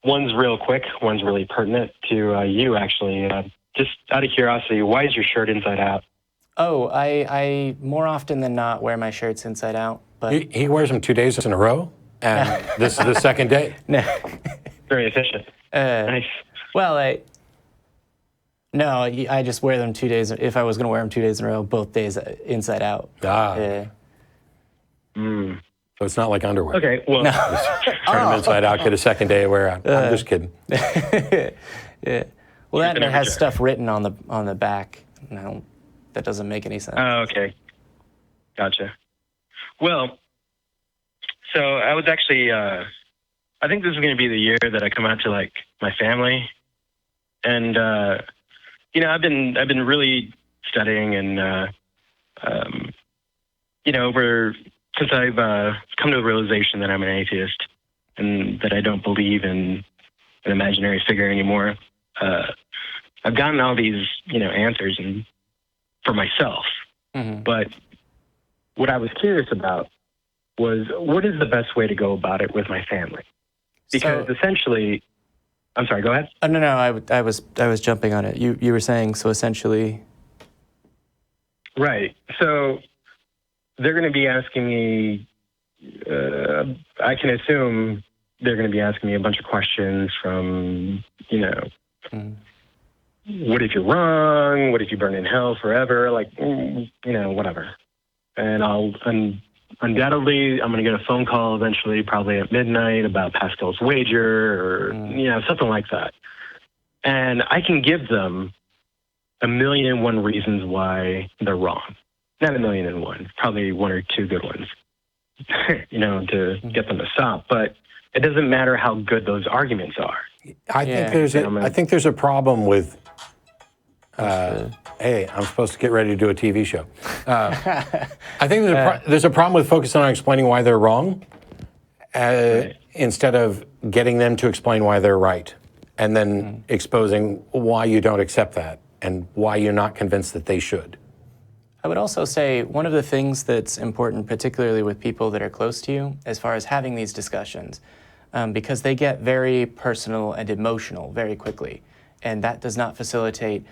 One's real quick, one's really pertinent to you, actually. Just out of curiosity, why is your shirt inside out? Oh, I more often than not wear my shirts inside out. But He wears them 2 days in a row, and this is the second day. No. Very efficient. Nice. Well, I just wear them 2 days. If I was going to wear them 2 days in a row, both days inside out. So it's not like underwear. Okay, well... Turn them inside out, get a second day of wear out. I'm just kidding. Yeah. Well, that has stuff written on the back. No, that doesn't make any sense. Oh, okay. Gotcha. Well, so I was actually... I think this is going to be the year that I come out to, like, my family. And, I've been really studying and, since I've come to the realization that I'm an atheist and that I don't believe in an imaginary figure anymore, I've gotten all these, answers for myself. Mm-hmm. But what I was curious about was, what is the best way to go about it with my family? Because essentially, I'm sorry, go ahead. No, I was jumping on it. You were saying, so essentially... Right. So they're going to be asking me, I can assume they're going to be asking me a bunch of questions from, what if you're wrong? What if you burn in hell forever? Like, whatever. And undoubtedly, I'm going to get a phone call eventually, probably at midnight, about Pascal's wager or, something like that. And I can give them 1,000,001 reasons why they're wrong. Not 1,000,001, probably one or two good ones, to get them to stop. But it doesn't matter how good those arguments are. I think there's a problem with. Hey, I'm supposed to get ready to do a TV show. I think there's a problem with focusing on explaining why they're wrong, instead of getting them to explain why they're right, and then exposing why you don't accept that and why you're not convinced that they should. I would also say one of the things that's important, particularly with people that are close to you, as far as having these discussions, because they get very personal and emotional very quickly, and that does not facilitate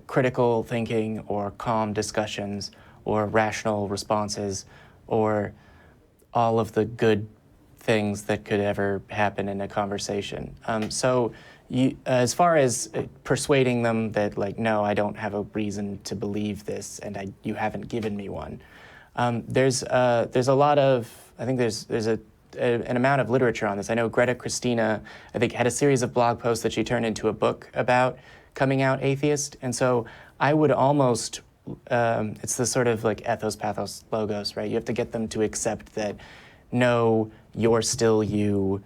critical thinking or calm discussions or rational responses or all of the good things that could ever happen in a conversation. So as far as persuading them that, like, no, I don't have a reason to believe this and you haven't given me one, there's a lot of, I think there's an amount of literature on this. I know Greta Christina, I think, had a series of blog posts that she turned into a book about coming out atheist. And so I would almost, it's the sort of like ethos, pathos, logos, right? You have to get them to accept that, no, you're still you.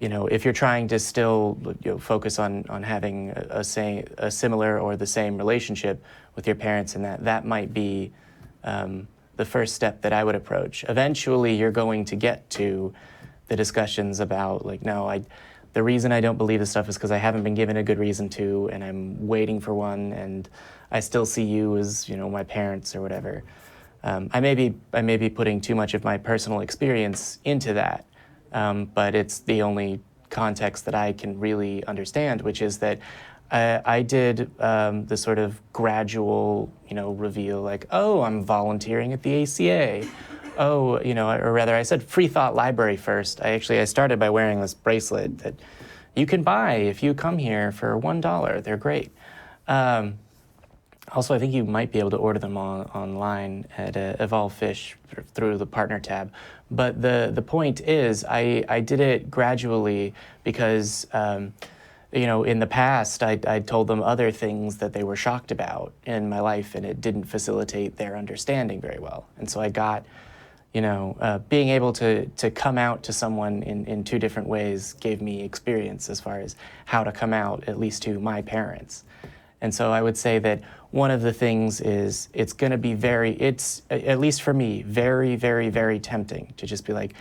If you're trying to still focus on having a similar or the same relationship with your parents, and that might be the first step that I would approach. Eventually, you're going to get to the discussions about, like, no, the reason I don't believe this stuff is because I haven't been given a good reason to, and I'm waiting for one, and I still see you as, my parents or whatever. I may be putting too much of my personal experience into that, but it's the only context that I can really understand, which is that I did the sort of gradual, reveal, like, oh, I'm volunteering at the ACA. Oh, or rather I said Free Thought Library first. I started by wearing this bracelet that you can buy if you come here for $1. They're great. Also, I think you might be able to order them online at Evolve Fish through the partner tab. But the point is, I did it gradually because, in the past, I told them other things that they were shocked about in my life, and it didn't facilitate their understanding very well. And so I got, being able to come out to someone in two different ways gave me experience as far as how to come out, at least to my parents. And so I would say that one of the things is it's going to be at least for me, very, very, very tempting to just be like,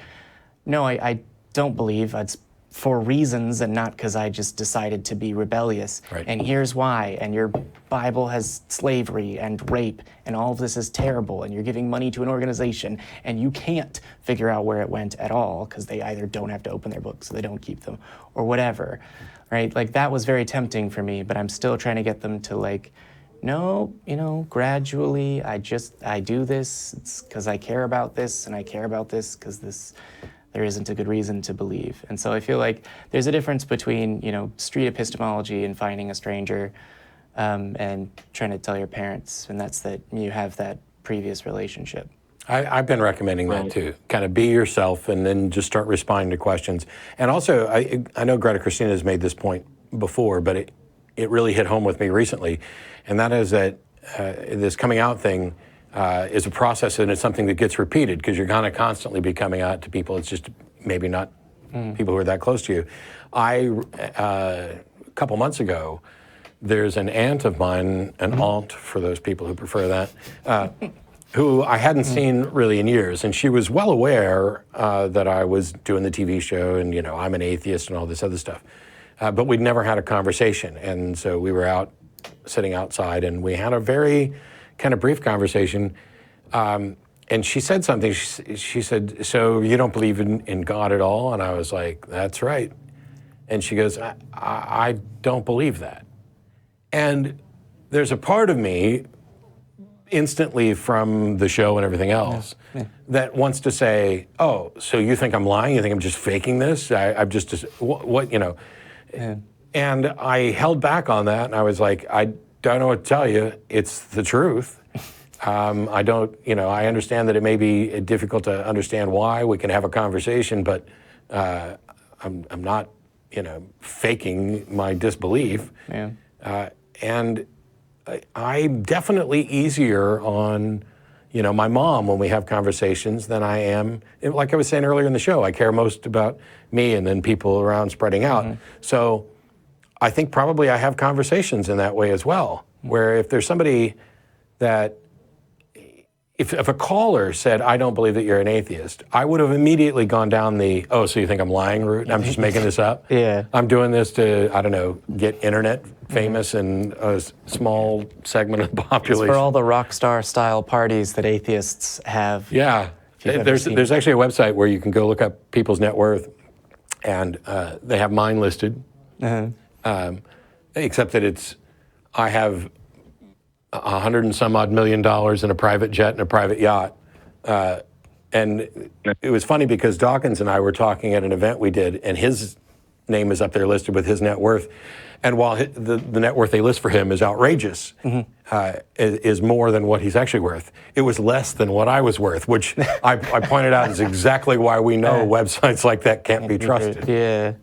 no, I don't believe. It's for reasons and not because I just decided to be rebellious. Right. And here's why. And your Bible has slavery and rape and all of this is terrible. And you're giving money to an organization and you can't figure out where it went at all because they either don't have to open their books so they don't keep them or whatever. Right? Like, that was very tempting for me, but I'm still trying to get them to, like, no, gradually I do this. It's because I care about this, and I care about this because there isn't a good reason to believe. And so I feel like there's a difference between, street epistemology and finding a stranger and trying to tell your parents, and that's that you have that previous relationship. I've been recommending that too. Kind of be yourself and then just start responding to questions. And also, I know Greta Christina has made this point before, but it really hit home with me recently. And that is that this coming out thing is a process, and it's something that gets repeated because you're going to constantly be coming out to people. It's just maybe not people who are that close to you. A couple months ago, there's an aunt of mine, an aunt for those people who prefer that, who I hadn't seen really in years, and she was well aware that I was doing the TV show and, I'm an atheist and all this other stuff. But we'd never had a conversation, and so we were out sitting outside, and we had a very kind of brief conversation, and she said something. She said, so you don't believe in God at all? And I was like, that's right. And she goes, I don't believe that. And there's a part of me, instantly from the show and everything else that wants to say, oh, so you think I'm lying? You think I'm just faking this? I'm just what, you know? Yeah. And I held back on that, and I was like, I don't know what to tell you. It's the truth. I don't, you know, I understand that it may be difficult to understand why. We can have a conversation, but I'm not, you know, faking my disbelief. Yeah. And I'm definitely easier on, you know, my mom when we have conversations than I am. Like I was saying earlier in the show, I care most about me and then people around spreading out. Mm-hmm. So I think probably I have conversations in that way as well, where if there's somebody that, if a caller said, I don't believe that you're an atheist, I would have immediately gone down the, oh, so you think I'm lying route? I'm just making this up? Yeah. I'm doing this to, I don't know, get internet famous in a small segment of the population. It's for all the rock star style parties that atheists have. Yeah. There's actually a website where you can go look up people's net worth, and they have mine listed. Except that I have $100 and some odd million in a private jet and a private yacht. And it was funny because Dawkins and I were talking at an event we did, and his name is up there listed with his net worth. And while the net worth they list for him is outrageous, is more than what he's actually worth, it was less than what I was worth, which I pointed out is exactly why we know websites like that can't be trusted. Yeah.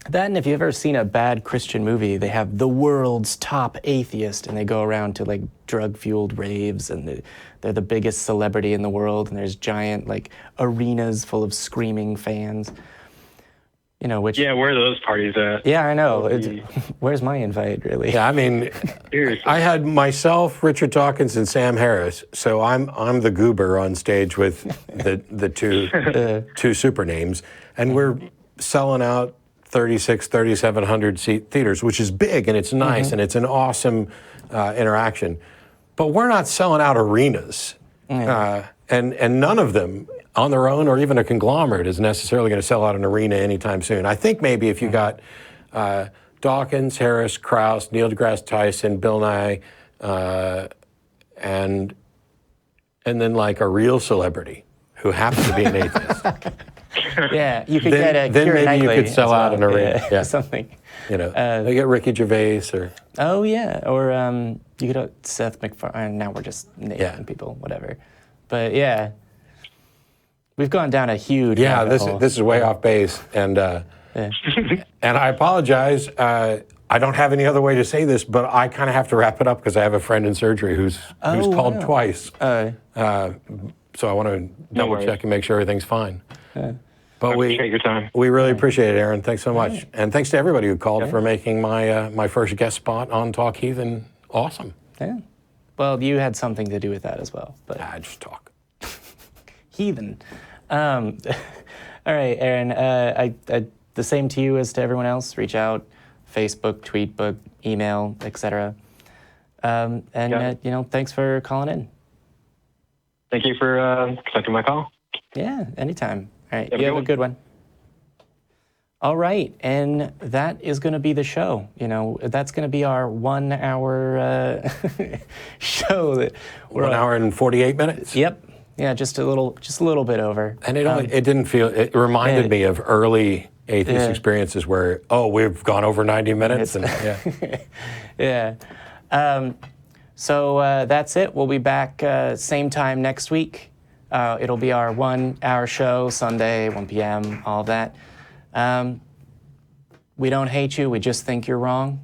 That, and if you've ever seen a bad Christian movie, they have the world's top atheist, and they go around to like drug-fueled raves, and they're the biggest celebrity in the world, and there's giant like arenas full of screaming fans. You know, which... Yeah, where are those parties at? Yeah, I know. Where's my invite, really? Yeah, I mean, I had myself, Richard Dawkins, and Sam Harris, so I'm the goober on stage with the two super names, and we're selling out 3,700 seat theaters, which is big, and it's nice, and it's an awesome interaction. But we're not selling out arenas, and none of them on their own or even a conglomerate is necessarily going to sell out an arena anytime soon. I think maybe if you got Dawkins, Harris, Krause, Neil deGrasse Tyson, Bill Nye, and then like a real celebrity who happens to be an atheist. Yeah, you could get a then maybe you could sell out an arena. Yeah, something. You know, they get Ricky Gervais or... Oh, yeah, or you could Seth MacFarlane. Now we're just naming people, whatever. But yeah, we've gone down a huge... Yeah, this is way off base, and and I apologize. I don't have any other way to say this, but I kind of have to wrap it up because I have a friend in surgery who's called twice. So I want to double check and make sure everything's fine. But appreciate your time. We really appreciate it, Aaron. Thanks so much. And thanks to everybody who called for making my first guest spot on Talk Heathen awesome. Yeah. Well, you had something to do with that as well. But I just talk. Heathen. All right, Aaron. The same to you as to everyone else. Reach out, Facebook, Tweetbook, email, etc. And you know, thanks for calling in. Thank you for accepting my call. Yeah, anytime. All right, you have a good one. All right, and that is going to be the show. You know, that's going to be our 1 hour show. That 1 hour and 48 minutes. Yep. Yeah, just a little bit over. And it didn't feel. It reminded me of early atheist experiences where we've gone over 90 minutes. Yeah. So that's it. We'll be back same time next week. It'll be our 1 hour show, Sunday, 1 p.m., all that. We don't hate you. We just think you're wrong.